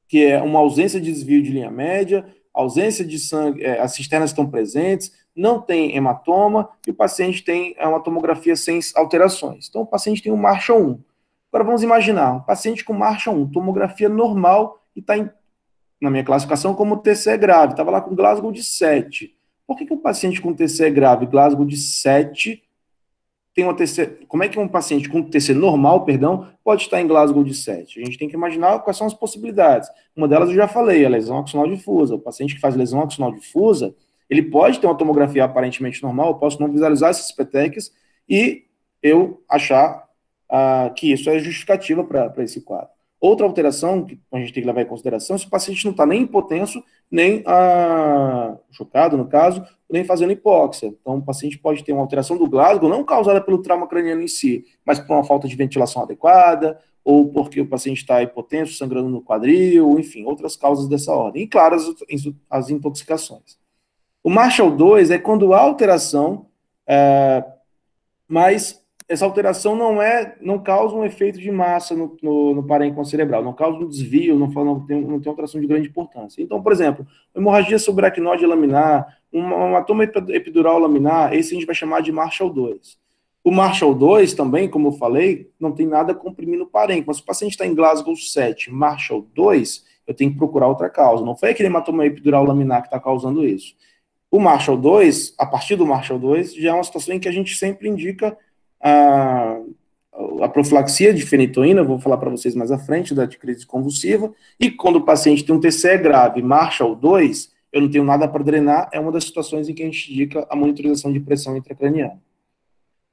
que é uma ausência de desvio de linha média, ausência de sangue, as cisternas estão presentes, não tem hematoma, e o paciente tem uma tomografia sem alterações. Então, o paciente tem um Marshall 1. Agora, vamos imaginar, um paciente com Marshall 1, tomografia normal, e está na minha classificação como TCE grave, estava lá com Glasgow de 7. Por que um paciente com TCE grave, Glasgow de 7, tem uma TCE... Como é que um paciente com TCE normal, pode estar em Glasgow de 7? A gente tem que imaginar quais são as possibilidades. Uma delas eu já falei, a lesão axonal difusa. O paciente que faz lesão axonal difusa, ele pode ter uma tomografia aparentemente normal, eu posso não visualizar essas petequias, e eu achar que isso é justificativa para esse quadro. Outra alteração que a gente tem que levar em consideração é se o paciente não está nem hipotenso, nem chocado, no caso, nem fazendo hipóxia. Então, o paciente pode ter uma alteração do Glasgow, não causada pelo trauma craniano em si, mas por uma falta de ventilação adequada, ou porque o paciente está hipotenso, sangrando no quadril, enfim, outras causas dessa ordem. E, claro, as intoxicações. O Marshall-2 é quando há alteração, mas essa alteração não causa um efeito de massa no parênquima cerebral, não causa um desvio, não tem alteração de grande importância. Então, por exemplo, hemorragia subaracnoide laminar, um hematoma epidural laminar, esse a gente vai chamar de Marshall-2. O Marshall-2 também, como eu falei, não tem nada comprimindo o parênquima. Se o paciente está em Glasgow 7, Marshall-2, eu tenho que procurar outra causa. Não foi aquele hematoma epidural laminar que está causando isso. O Marshall-2, a partir do Marshall-2, já é uma situação em que a gente sempre indica a profilaxia de fenitoína, vou falar para vocês mais à frente, da crise convulsiva, e quando o paciente tem um TCE grave, Marshall-2, eu não tenho nada para drenar, é uma das situações em que a gente indica a monitorização de pressão intracraniana.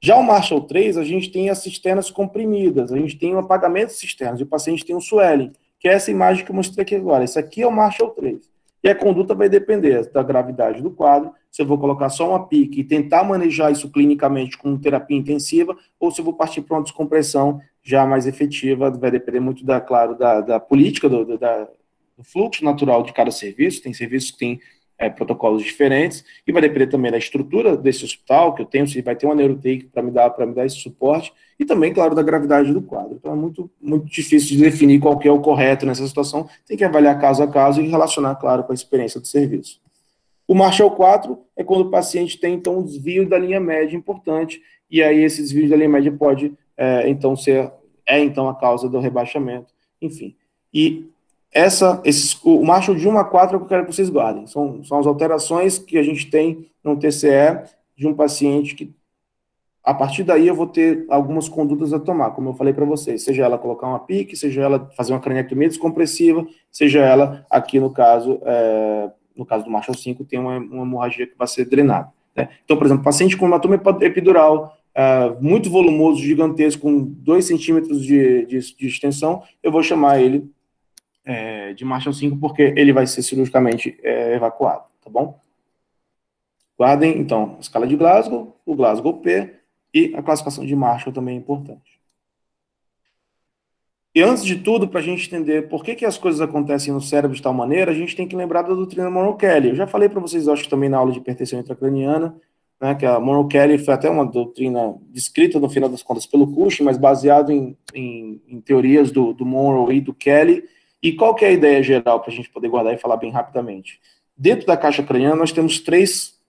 Já o Marshall-3, a gente tem as cisternas comprimidas, a gente tem um apagamento de cisternas, e o paciente tem um swelling, que é essa imagem que eu mostrei aqui agora. Esse aqui é o Marshall-3. E a conduta vai depender da gravidade do quadro, se eu vou colocar só uma PIC e tentar manejar isso clinicamente com terapia intensiva, ou se eu vou partir para uma descompressão já mais efetiva, vai depender muito, da política, do fluxo natural de cada serviço. Tem serviços que têm protocolos diferentes, e vai depender também da estrutura desse hospital que eu tenho, se vai ter uma neuroTake para me dar esse suporte, e também, claro, da gravidade do quadro. Então é muito, muito difícil de definir qual que é o correto nessa situação, tem que avaliar caso a caso e relacionar, claro, com a experiência do serviço. O Marshall 4 é quando o paciente tem, então, um desvio da linha média importante, e aí esse desvio da linha média pode, então, ser a causa do rebaixamento, enfim. E o Marshall de 1 a 4 é o que eu quero que vocês guardem. São as alterações que a gente tem no TCE de um paciente que, a partir daí, eu vou ter algumas condutas a tomar, como eu falei para vocês, seja ela colocar uma PIC, seja ela fazer uma craniectomia descompressiva, seja ela, aqui no caso do Marshall 5, tem uma hemorragia que vai ser drenada. Né? Então, por exemplo, paciente com hematoma epidural, muito volumoso, gigantesco, com 2 centímetros de extensão, eu vou chamar ele de Marshall 5, porque ele vai ser cirurgicamente evacuado, tá bom? Guardem, então, a escala de Glasgow, o Glasgow P, e a classificação de Marshall também é importante. E antes de tudo, para a gente entender por que as coisas acontecem no cérebro de tal maneira, a gente tem que lembrar da doutrina Monro-Kelly. Eu já falei para vocês, acho que também na aula de hipertensão intracraniana, né, que a Monro-Kelly foi até uma doutrina descrita, no final das contas, pelo Cushing, mas baseado em teorias do Monro e do Kelly. E qual que é a ideia geral para a gente poder guardar e falar bem rapidamente? Dentro da caixa craniana, nós temos 3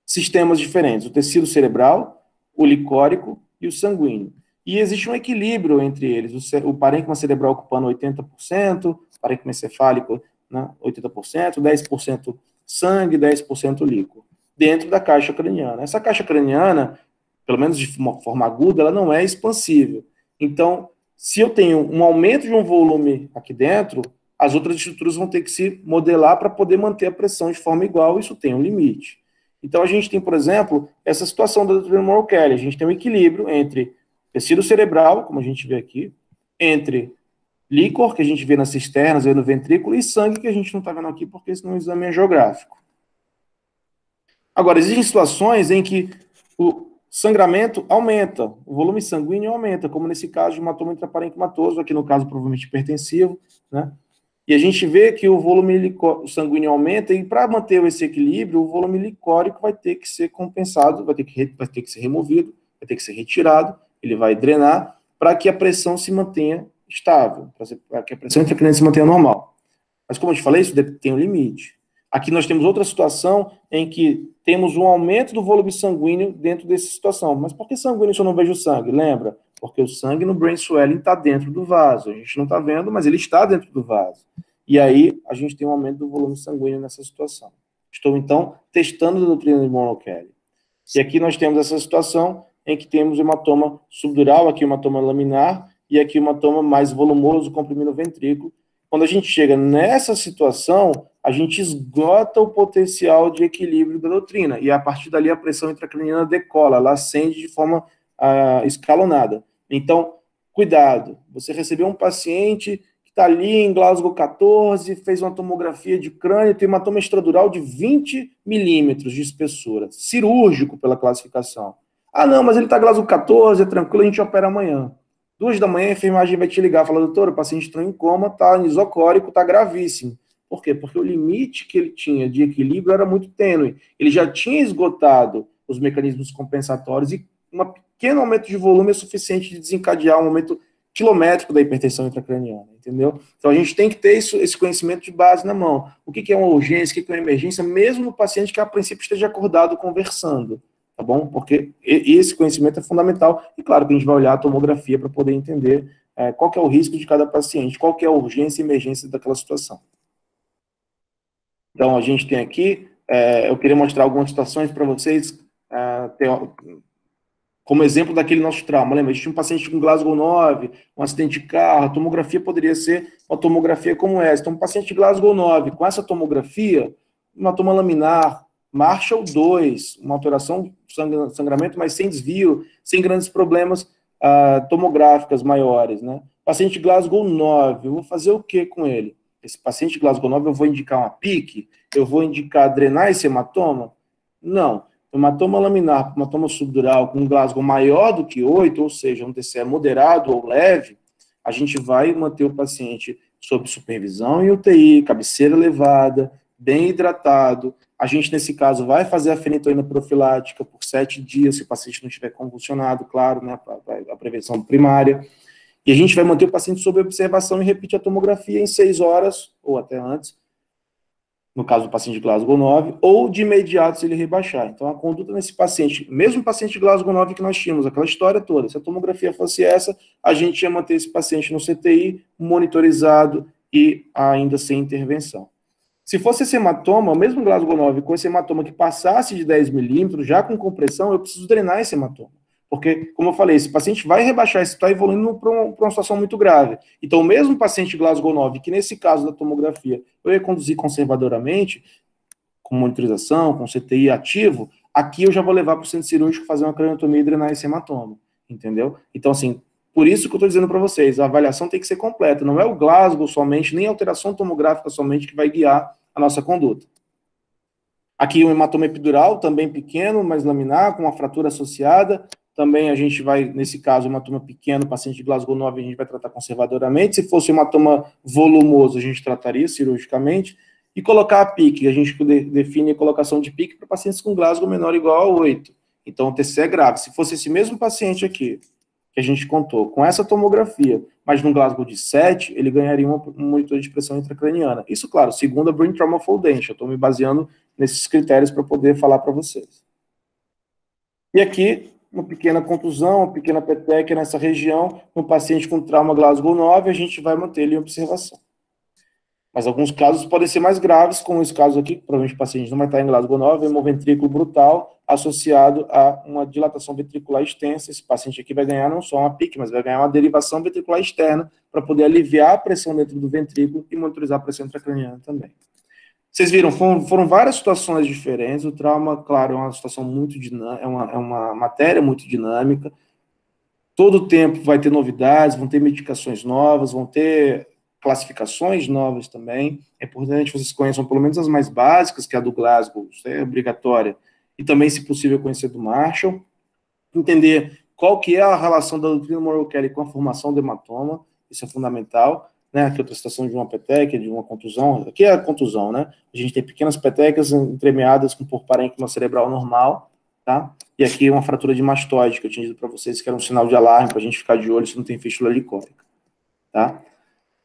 sistemas diferentes: o tecido cerebral, o licórico e o sanguíneo. E existe um equilíbrio entre eles, o parênquima cerebral ocupando 80%, o parênquima encefálico, né, 80%, 10% sangue, 10% líquido, dentro da caixa craniana. Essa caixa craniana, pelo menos de uma forma aguda, ela não é expansível. Então, se eu tenho um aumento de um volume aqui dentro, as outras estruturas vão ter que se modelar para poder manter a pressão de forma igual, isso tem um limite. Então, a gente tem, por exemplo, essa situação da doutrina Monro-Kelly. A gente tem um equilíbrio entre tecido cerebral, como a gente vê aqui, entre líquor, que a gente vê nas cisternas, vê no ventrículo, e sangue, que a gente não está vendo aqui porque esse não é um exame geográfico. Agora, existem situações em que o sangramento aumenta, o volume sanguíneo aumenta, como nesse caso de hematoma intraparenquimatoso, aqui no caso provavelmente hipertensivo, né? E a gente vê que o volume sanguíneo aumenta, e para manter esse equilíbrio, o volume licórico vai ter que ser compensado, vai ter que ser removido, vai ter que ser retirado, ele vai drenar, para que a pressão se mantenha estável, para que a pressão intracraniana se mantenha normal. Mas como eu te falei, isso tem um limite. Aqui nós temos outra situação em que temos um aumento do volume sanguíneo dentro dessa situação. Mas por que sanguíneo se eu não vejo sangue? Lembra? Porque o sangue no brain swelling está dentro do vaso. A gente não está vendo, mas ele está dentro do vaso. E aí a gente tem um aumento do volume sanguíneo nessa situação. Estou, então, testando a doutrina de Monro-Kelly. E aqui nós temos essa situação em que temos hematoma subdural, aqui hematoma laminar, e aqui hematoma mais volumoso, comprimindo o ventrículo. Quando a gente chega nessa situação, a gente esgota o potencial de equilíbrio da doutrina, e a partir dali a pressão intracraniana decola, ela ascende de forma escalonada. Então, cuidado, você recebeu um paciente que está ali em Glasgow 14, fez uma tomografia de crânio, tem hematoma extradural de 20 milímetros de espessura, cirúrgico pela classificação. Ah, não, mas ele está Glasgow 14, é tranquilo, a gente opera amanhã. 2 da manhã, a enfermagem vai te ligar, fala, doutor, o paciente entrou em coma, está isocórico, está gravíssimo. Por quê? Porque o limite que ele tinha de equilíbrio era muito tênue. Ele já tinha esgotado os mecanismos compensatórios e um pequeno aumento de volume é suficiente de desencadear um aumento quilométrico da hipertensão intracraniana, entendeu? Então a gente tem que ter esse conhecimento de base na mão. O que é uma urgência, o que é uma emergência, mesmo no paciente que a princípio esteja acordado conversando, tá bom? Porque esse conhecimento é fundamental. E claro que a gente vai olhar a tomografia para poder entender qual que é o risco de cada paciente, qual que é a urgência e emergência daquela situação. Então, a gente tem aqui, eu queria mostrar algumas situações para vocês, como exemplo daquele nosso trauma. Lembra, a gente tinha um paciente com Glasgow 9, um acidente de carro, a tomografia poderia ser uma tomografia como essa. Então, um paciente de Glasgow 9, com essa tomografia, uma toma laminar, Marshall 2, uma alteração, sangramento, mas sem desvio, sem grandes problemas tomográficas maiores, né? Paciente de Glasgow 9, eu vou fazer o que com ele? Esse paciente de Glasgow 9, eu vou indicar uma PIC? Eu vou indicar drenar esse hematoma? Não. Hematoma laminar, hematoma subdural com um Glasgow maior do que 8, ou seja, um TCE moderado ou leve, a gente vai manter o paciente sob supervisão em UTI, cabeceira elevada, bem hidratado. A gente, nesse caso, vai fazer a fenitoína profilática por 7 dias, se o paciente não estiver convulsionado, claro, né, a prevenção primária. E a gente vai manter o paciente sob observação e repetir a tomografia em 6 horas, ou até antes, no caso do paciente de Glasgow 9, ou de imediato se ele rebaixar. Então, a conduta nesse paciente, mesmo paciente de Glasgow 9 que nós tínhamos, aquela história toda, se a tomografia fosse essa, a gente ia manter esse paciente no CTI, monitorizado e ainda sem intervenção. Se fosse esse hematoma, mesmo Glasgow 9, com esse hematoma que passasse de 10 milímetros, já com compressão, eu preciso drenar esse hematoma. Porque, como eu falei, esse paciente vai rebaixar, esse está evoluindo para uma situação muito grave. Então, mesmo o paciente Glasgow 9, que nesse caso da tomografia, eu ia conduzir conservadoramente, com monitorização, com CTI ativo, aqui eu já vou levar para o centro cirúrgico fazer uma craniotomia e drenar esse hematoma. Entendeu? Então, assim, por isso que eu estou dizendo para vocês, a avaliação tem que ser completa. Não é o Glasgow somente, nem a alteração tomográfica somente que vai guiar a nossa conduta. Aqui um hematoma epidural, também pequeno, mas laminar, com uma fratura associada. Também a gente vai, nesse caso, hematoma pequeno, paciente de Glasgow 9, a gente vai tratar conservadoramente. Se fosse hematoma volumoso, a gente trataria cirurgicamente. E colocar a PIC, a gente define a colocação de PIC para pacientes com Glasgow menor ou igual a 8. Então, o TC é grave. Se fosse esse mesmo paciente aqui, que a gente contou, com essa tomografia, mas num Glasgow de 7, ele ganharia um monitor de pressão intracraniana. Isso, claro, segundo a Brain Trauma Foundation. Eu estou me baseando nesses critérios para poder falar para vocês. E aqui, uma pequena contusão, uma pequena petequia nessa região, um paciente com trauma Glasgow 9, a gente vai manter ele em observação. Mas alguns casos podem ser mais graves, como esse caso aqui, que provavelmente o paciente não vai estar em Glasgow 9, é um ventrículo brutal associado a uma dilatação ventricular extensa. Esse paciente aqui vai ganhar não só uma PIC, mas vai ganhar uma derivação ventricular externa para poder aliviar a pressão dentro do ventrículo e monitorizar a pressão intracraniana também. Vocês viram, foram várias situações diferentes. O trauma, claro, é uma situação muito dinâmica, é uma matéria muito dinâmica. Todo o tempo vai ter novidades, vão ter medicações novas, vão ter classificações novas também. É importante que vocês conheçam pelo menos as mais básicas, que é a do Glasgow, isso é obrigatória. E também, se possível, conhecer do Marshall. Entender qual que é a relação da doutrina Morrow-Kelly com a formação do hematoma, isso é fundamental. Né, aqui outra situação de uma petequia, de uma contusão, aqui é a contusão, né, a gente tem pequenas petecas entremeadas com porparênquima cerebral normal, tá, e aqui uma fratura de mastoide, que eu tinha dito para vocês que era um sinal de alarme, para a gente ficar de olho se não tem fístula licórica, tá,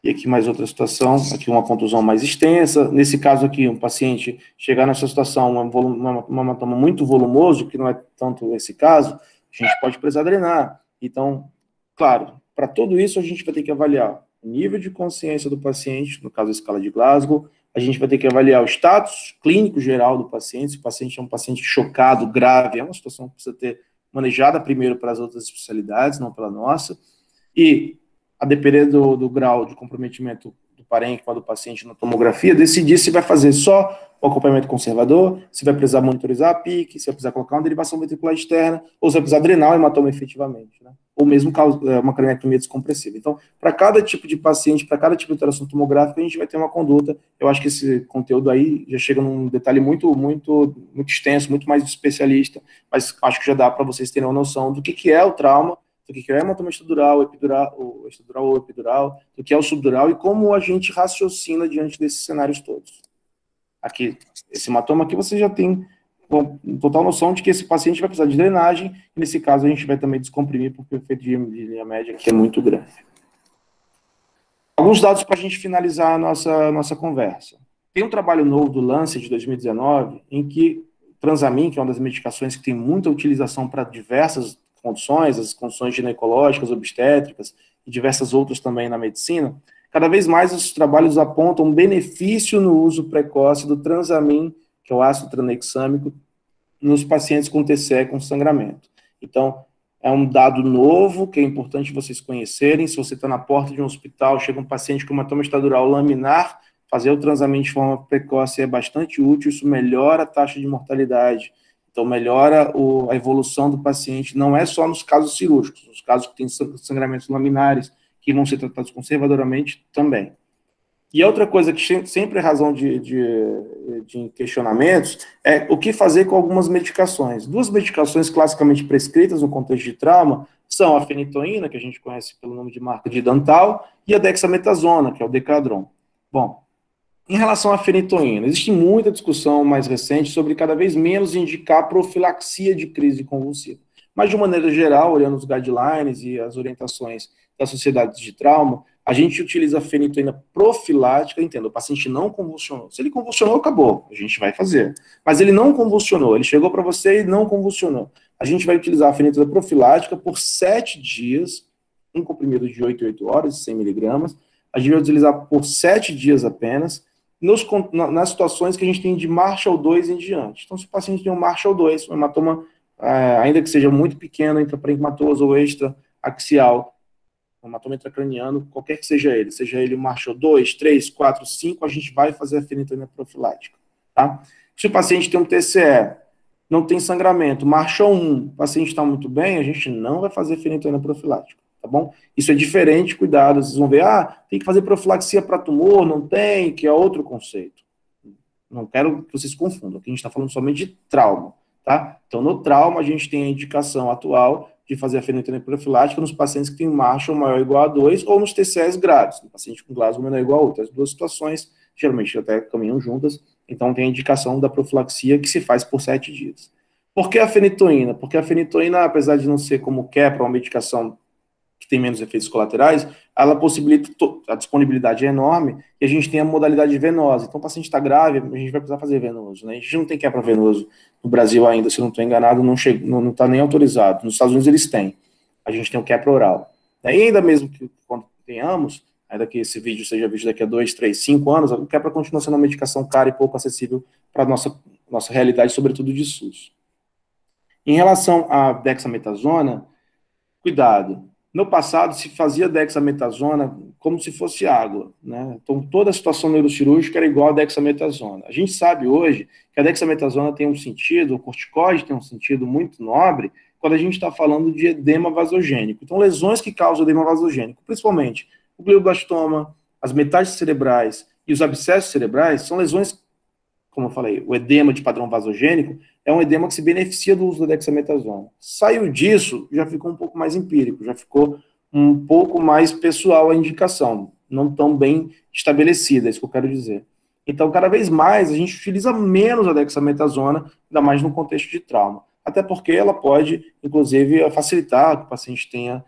e aqui mais outra situação, aqui uma contusão mais extensa, nesse caso aqui, um paciente chegar nessa situação, uma hematoma muito volumoso, que não é tanto esse caso, a gente pode precisar drenar, então, claro, para tudo isso a gente vai ter que avaliar o nível de consciência do paciente, no caso a escala de Glasgow, a gente vai ter que avaliar o status clínico geral do paciente, se o paciente é um paciente chocado, grave, é uma situação que precisa ter manejada primeiro para as outras especialidades, não pela nossa, e a depender do grau de comprometimento parênquima do paciente na tomografia, decidir se vai fazer só o acompanhamento conservador, se vai precisar monitorizar a PIC, se vai precisar colocar uma derivação ventricular externa, ou se vai precisar drenar o hematoma efetivamente, né? Ou mesmo uma craniotomia descompressiva. Então, para cada tipo de paciente, para cada tipo de alteração tomográfica, a gente vai ter uma conduta. Eu acho que esse conteúdo aí já chega num detalhe muito extenso, muito mais especialista, mas acho que já dá para vocês terem uma noção do que é o trauma, do que é hematoma estrutural, ou epidural, do que é o subdural e como a gente raciocina diante desses cenários todos. Aqui, esse hematoma aqui você já tem total noção de que esse paciente vai precisar de drenagem, e nesse caso a gente vai também descomprimir, porque o efeito de linha média aqui é muito grande. Alguns dados para a gente finalizar a nossa conversa. Tem um trabalho novo do Lancet de 2019, em que Transamin, que é uma das medicações que tem muita utilização para diversas condições, as condições ginecológicas, obstétricas e diversas outras também na medicina, cada vez mais os trabalhos apontam um benefício no uso precoce do Transamin, que é o ácido tranexâmico, nos pacientes com TCE com sangramento. Então, é um dado novo que é importante vocês conhecerem. Se você está na porta de um hospital, chega um paciente com hematoma estrutural laminar, fazer o Transamin de forma precoce é bastante útil, isso melhora a taxa de mortalidade. Então, melhora a evolução do paciente, não é só nos casos cirúrgicos, nos casos que têm sangramentos laminares, que vão ser tratados conservadoramente também. E a outra coisa que sempre é razão de questionamentos é o que fazer com algumas medicações. Duas medicações classicamente prescritas no contexto de trauma são a fenitoína, que a gente conhece pelo nome de marca de Dantal, e a dexametasona, que é o Decadron. Bom, em relação à fenitoína, existe muita discussão mais recente sobre cada vez menos indicar profilaxia de crise convulsiva. Mas, de uma maneira geral, olhando os guidelines e as orientações das sociedades de trauma, a gente utiliza a fenitoína profilática, entenda, o paciente não convulsionou. Se ele convulsionou, acabou, a gente vai fazer. Mas ele não convulsionou, ele chegou para você e não convulsionou. A gente vai utilizar a fenitoína profilática por 7 dias, um comprimido de 8 em 8 horas, 100 miligramas. A gente vai utilizar por 7 dias apenas, nas situações que a gente tem de Marshall 2 em diante. Então, se o paciente tem um Marshall 2, um hematoma, ainda que seja muito pequeno, intraparenquimatoso ou extra-axial, um hematoma intracraniano, qualquer que seja ele Marshall 2, 3, 4, 5, a gente vai fazer a fenitoína profilática. Tá? Se o paciente tem um TCE, não tem sangramento, Marshall 1, o paciente está muito bem, a gente não vai fazer fenitoína profilática. Tá bom? Isso é diferente, cuidado, vocês vão ver, tem que fazer profilaxia para tumor, não tem, que é outro conceito. Não quero que vocês confundam, aqui a gente está falando somente de trauma, tá? Então, no trauma, a gente tem a indicação atual de fazer a fenitoína profilática nos pacientes que têm Marshall maior ou igual a 2 ou nos TCEs graves, no paciente com Glasgow menor ou igual a 8. As duas situações, geralmente, até caminham juntas, então tem a indicação da profilaxia que se faz por 7 dias. Por que a fenitoína? Porque a fenitoína, apesar de não ser como Keppra, uma medicação que tem menos efeitos colaterais, ela possibilita, a disponibilidade é enorme, e a gente tem a modalidade venosa. Então, o paciente está grave, a gente vai precisar fazer venoso, né? A gente não tem Keppra venoso no Brasil ainda, se eu não estou enganado, não está nem autorizado. Nos Estados Unidos eles têm. A gente tem o Keppra oral. E ainda mesmo que quando tenhamos, ainda que esse vídeo seja visto daqui a 2, 3, 5 anos, o Keppra continua sendo uma medicação cara e pouco acessível para a nossa realidade, sobretudo de SUS. Em relação à dexametasona, cuidado. No passado, se fazia dexametasona como se fosse água, né? Então, toda a situação neurocirúrgica era igual a dexametasona. A gente sabe hoje que a dexametasona tem um sentido, o corticoide tem um sentido muito nobre, quando a gente está falando de edema vasogênico. Então, lesões que causam edema vasogênico, principalmente o glioblastoma, as metástases cerebrais e os abscessos cerebrais, são lesões, como eu falei, o edema de padrão vasogênico é um edema que se beneficia do uso da dexametasona. Saiu disso, já ficou um pouco mais empírico, já ficou um pouco mais pessoal a indicação, não tão bem estabelecida, é isso que eu quero dizer. Então, cada vez mais, a gente utiliza menos a dexametasona, ainda mais no contexto de trauma. Até porque ela pode, inclusive, facilitar que o paciente tenha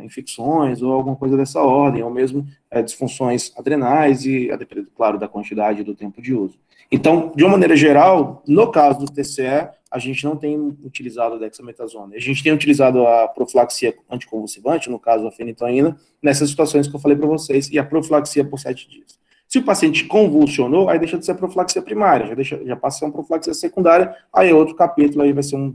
infecções ou alguma coisa dessa ordem, ou mesmo disfunções adrenais e, a depender, claro, da quantidade e do tempo de uso. Então, de uma maneira geral, no caso do TCE, a gente não tem utilizado a dexametasona. A gente tem utilizado a profilaxia anticonvulsivante, no caso a fenitoína, nessas situações que eu falei para vocês, e a profilaxia por 7 dias. Se o paciente convulsionou, aí deixa de ser profilaxia primária, já passa a ser uma profilaxia secundária, aí é outro capítulo, aí vai ser uma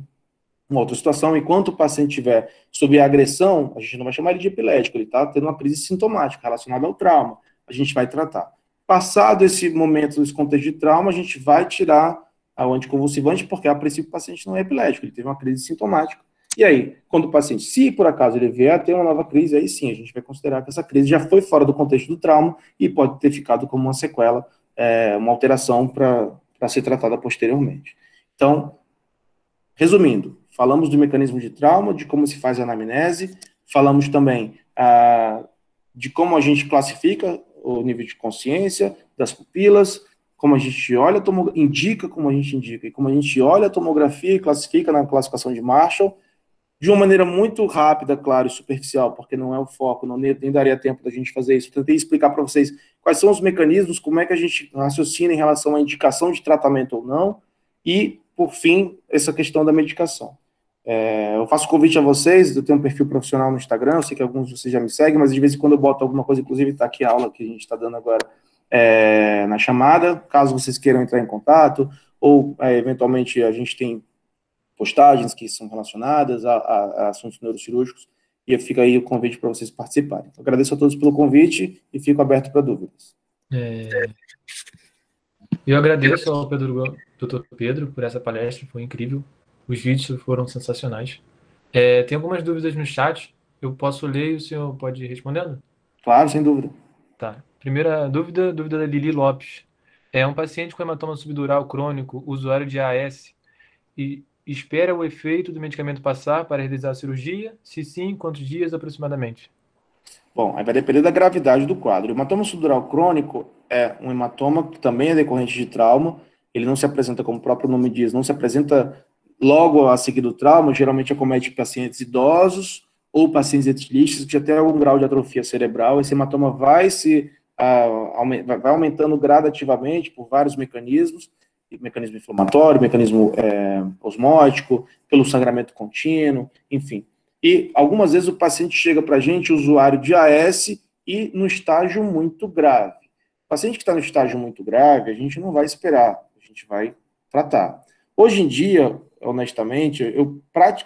outra situação. Enquanto o paciente estiver sob agressão, a gente não vai chamar ele de epilético, ele está tendo uma crise sintomática relacionada ao trauma. A a gente vai tratar. Passado esse momento, esse contexto de trauma, a gente vai tirar o anticonvulsivante, porque a princípio o paciente não é epilético, ele teve uma crise sintomática. E aí, quando o paciente, se por acaso ele vier a ter uma nova crise, aí sim, a gente vai considerar que essa crise já foi fora do contexto do trauma e pode ter ficado como uma sequela, uma alteração para ser tratada posteriormente. Então, resumindo, falamos do mecanismo de trauma, de como se faz a anamnese, falamos também de como a gente classifica o nível de consciência das pupilas, como a gente olha, indica como a gente indica, e como a gente olha a tomografia e classifica na classificação de Marshall, de uma maneira muito rápida, claro, e superficial, porque não é o foco, nem daria tempo da gente fazer isso. Eu tentei explicar para vocês quais são os mecanismos, como é que a gente raciocina em relação à indicação de tratamento ou não, e, por fim, essa questão da medicação. Eu faço convite a vocês, eu tenho um perfil profissional no Instagram, eu sei que alguns de vocês já me seguem, mas de vez em quando eu boto alguma coisa, inclusive está aqui a aula que a gente está dando agora na chamada, caso vocês queiram entrar em contato, ou eventualmente a gente tem postagens que são relacionadas a assuntos neurocirúrgicos, e fica aí o convite para vocês participarem. Eu agradeço a todos pelo convite e fico aberto para dúvidas. Eu agradeço ao Dr. Pedro por essa palestra, foi incrível. Os vídeos foram sensacionais. Tem algumas dúvidas no chat, eu posso ler e o senhor pode ir respondendo? Claro, sem dúvida. Tá. Primeira dúvida da Lili Lopes. Um paciente com hematoma subdural crônico, usuário de AS, e espera o efeito do medicamento passar para realizar a cirurgia? Se sim, quantos dias aproximadamente? Bom, aí vai depender da gravidade do quadro. O hematoma subdural crônico é um hematoma que também é decorrente de trauma, ele não se apresenta, como o próprio nome diz, não se apresenta logo a seguir do trauma, geralmente acomete pacientes idosos ou pacientes etilistas que já têm algum grau de atrofia cerebral. Esse hematoma vai aumentando gradativamente por vários mecanismos, mecanismo inflamatório, mecanismo osmótico, pelo sangramento contínuo, enfim. E algumas vezes o paciente chega para a gente, usuário de AS, e no estágio muito grave. O paciente que está no estágio muito grave, a gente não vai esperar, a gente vai tratar. Hoje em dia, honestamente,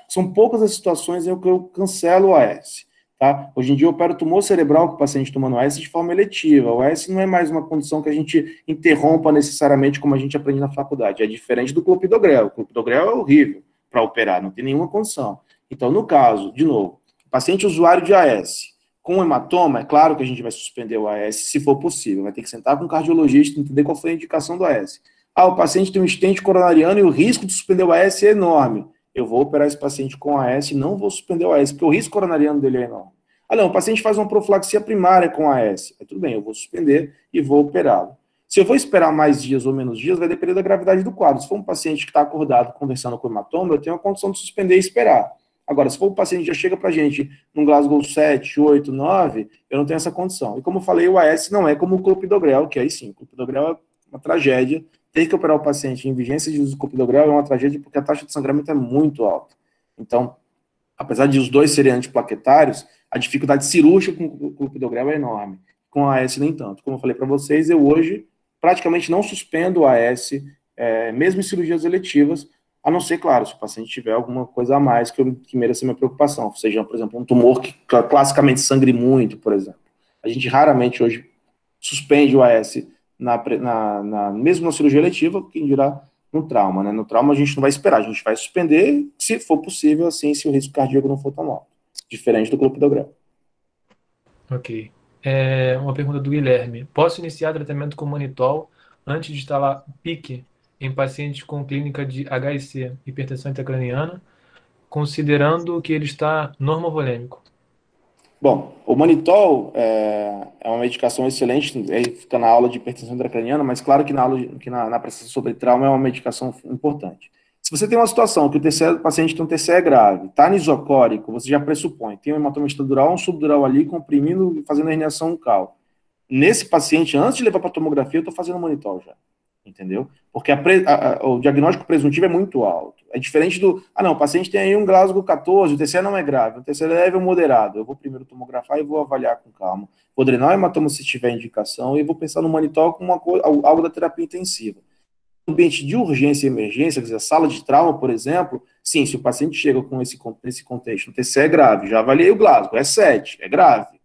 são poucas as situações em que eu cancelo o AS. Tá? Hoje em dia eu opero tumor cerebral com o paciente tomando AS de forma eletiva. O AS não é mais uma condição que a gente interrompa necessariamente como a gente aprende na faculdade. É diferente do clopidogrel. O clopidogrel é horrível para operar, não tem nenhuma condição. Então, no caso, de novo, paciente usuário de AS com hematoma, é claro que a gente vai suspender o AS se for possível. Vai ter que sentar com o cardiologista, entender qual foi a indicação do AS. O paciente tem um stent coronariano e o risco de suspender o AS é enorme. Eu vou operar esse paciente com AS e não vou suspender o AS, porque o risco coronariano dele é enorme. Não, o paciente faz uma profilaxia primária com AS. Tudo bem, eu vou suspender e vou operá-lo. Se eu vou esperar mais dias ou menos dias, vai depender da gravidade do quadro. Se for um paciente que está acordado conversando com hematoma, eu tenho a condição de suspender e esperar. Agora, se for um paciente que já chega para a gente num Glasgow 7, 8, 9, eu não tenho essa condição. E como eu falei, o AS não é como o clopidogrel, que aí sim, o clopidogrel é uma tragédia. Ter que operar o paciente em vigência de uso do clopidogrel é uma tragédia porque a taxa de sangramento é muito alta. Então, apesar de os dois serem antiplaquetários, a dificuldade cirúrgica com o clopidogrel é enorme. Com a AS nem tanto. Como eu falei para vocês, eu hoje praticamente não suspendo o AS, mesmo em cirurgias eletivas, a não ser, claro, se o paciente tiver alguma coisa a mais que mereça minha preocupação, seja, por exemplo, um tumor que classicamente sangre muito, por exemplo. A gente raramente hoje suspende o AS mesmo na cirurgia eletiva, quem dirá no trauma, né? No trauma a gente não vai esperar, a gente vai suspender, se for possível, assim, se o risco cardíaco não for tão alto, diferente do clopidogrel. Ok. Uma pergunta do Guilherme. Posso iniciar tratamento com manitol antes de instalar PIC em pacientes com clínica de HIC, hipertensão intracraniana, considerando que ele está normovolêmico? Bom, o manitol é uma medicação excelente, ele fica na aula de hipertensão intracraniana, mas claro que na apresentação sobre trauma é uma medicação importante. Se você tem uma situação que o paciente tem um TCE grave, está anisocórico, você já pressupõe, tem um hematoma extradural, um subdural ali, comprimindo, fazendo a herniação uncal. Nesse paciente, antes de levar para tomografia, eu estou fazendo manitol já, entendeu? Porque o diagnóstico presuntivo é muito alto. É diferente do, não, o paciente tem aí um Glasgow 14, o TCE não é grave, o TCE é leve ou moderado. Eu vou primeiro tomografar e vou avaliar com calma. Vou drenar o hematoma se tiver indicação e vou pensar no manitol como algo da terapia intensiva. No ambiente de urgência e emergência, quer dizer, a sala de trauma, por exemplo, sim, se o paciente chega com nesse contexto, o TCE é grave, já avaliei o Glasgow, é 7, é grave.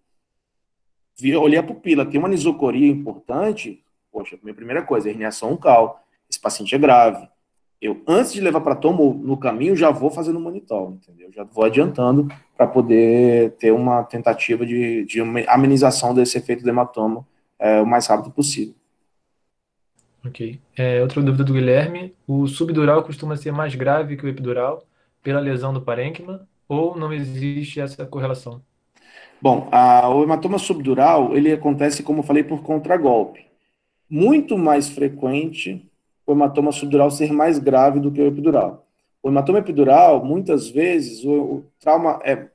olhei a pupila, tem uma anisocoria importante, poxa, minha primeira coisa, herniação uncal, esse paciente é grave. Eu, antes de levar para tomo, no caminho, já vou fazendo monitor, entendeu? Já vou adiantando para poder ter uma tentativa de uma amenização desse efeito do hematoma o mais rápido possível. Ok. Outra dúvida do Guilherme: o subdural costuma ser mais grave que o epidural pela lesão do parênquima ou não existe essa correlação? Bom, o hematoma subdural, ele acontece, como eu falei, por contragolpe. Muito mais frequente o hematoma subdural ser mais grave do que o epidural. O hematoma epidural, muitas vezes, o trauma é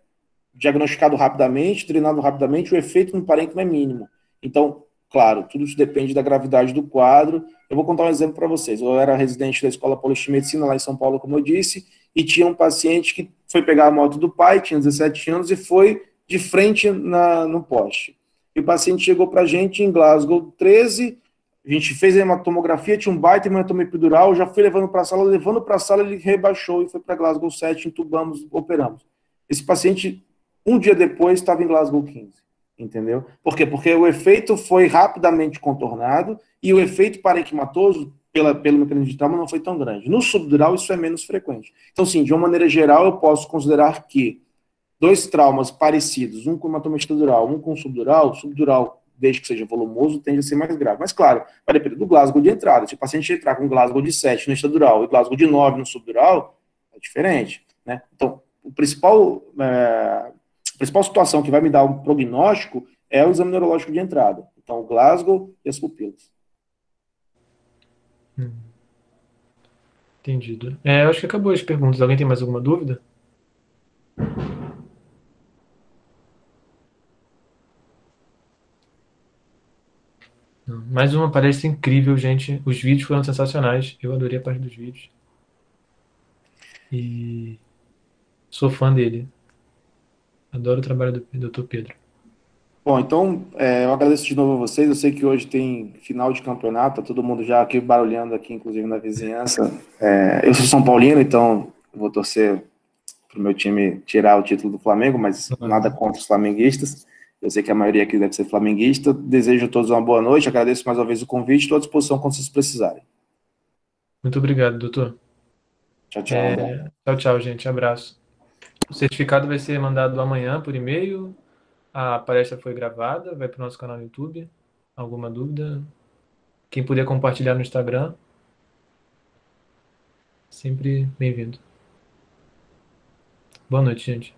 diagnosticado rapidamente, treinado rapidamente, o efeito no parênquima é mínimo. Então, claro, tudo isso depende da gravidade do quadro. Eu vou contar um exemplo para vocês. Eu era residente da Escola Paulista de Medicina, lá em São Paulo, como eu disse, e tinha um paciente que foi pegar a moto do pai, tinha 17 anos, e foi de frente no poste. E o paciente chegou para a gente em Glasgow 13, a gente fez a hematomografia, tinha um baita hematoma epidural, já fui levando para a sala ele rebaixou e foi para Glasgow 7, entubamos, operamos. Esse paciente um dia depois estava em Glasgow 15, entendeu? Por quê? Porque o efeito foi rapidamente contornado e o efeito parenquimatoso pelo mecanismo de trauma não foi tão grande. No subdural isso é menos frequente. Então, sim, de uma maneira geral, eu posso considerar que dois traumas parecidos, um com hematoma epidural, um com subdural, desde que seja volumoso, tende a ser mais grave. Mas, claro, vai depender do Glasgow de entrada. Se o paciente entrar com Glasgow de 7 no epidural e Glasgow de 9 no subdural, é diferente, né? Então, a principal situação que vai me dar um prognóstico é o exame neurológico de entrada. Então, o Glasgow e as pupilas. Hum, entendido. Eu acho que acabou as perguntas. Alguém tem mais alguma dúvida? Não. Mais uma palestra incrível, gente. Os vídeos foram sensacionais. Eu adorei a parte dos vídeos. E sou fã dele. Adoro o trabalho do Dr. Pedro. Bom, então, eu agradeço de novo a vocês. Eu sei que hoje tem final de campeonato, tá todo mundo já aqui barulhando aqui, inclusive na vizinhança. Eu sou São Paulino, então eu vou torcer para o meu time tirar o título do Flamengo, mas nada Claro. contra os flamenguistas. Eu sei que a maioria aqui deve ser flamenguista. Desejo a todos uma boa noite. Agradeço mais uma vez o convite. Estou à disposição quando vocês precisarem. Muito obrigado, doutor. Tchau, tchau, André. Tchau, tchau, gente. Abraço. O certificado vai ser mandado amanhã por e-mail. A palestra foi gravada, vai para o nosso canal no YouTube. Alguma dúvida? Quem puder compartilhar no Instagram, sempre bem-vindo. Boa noite, gente.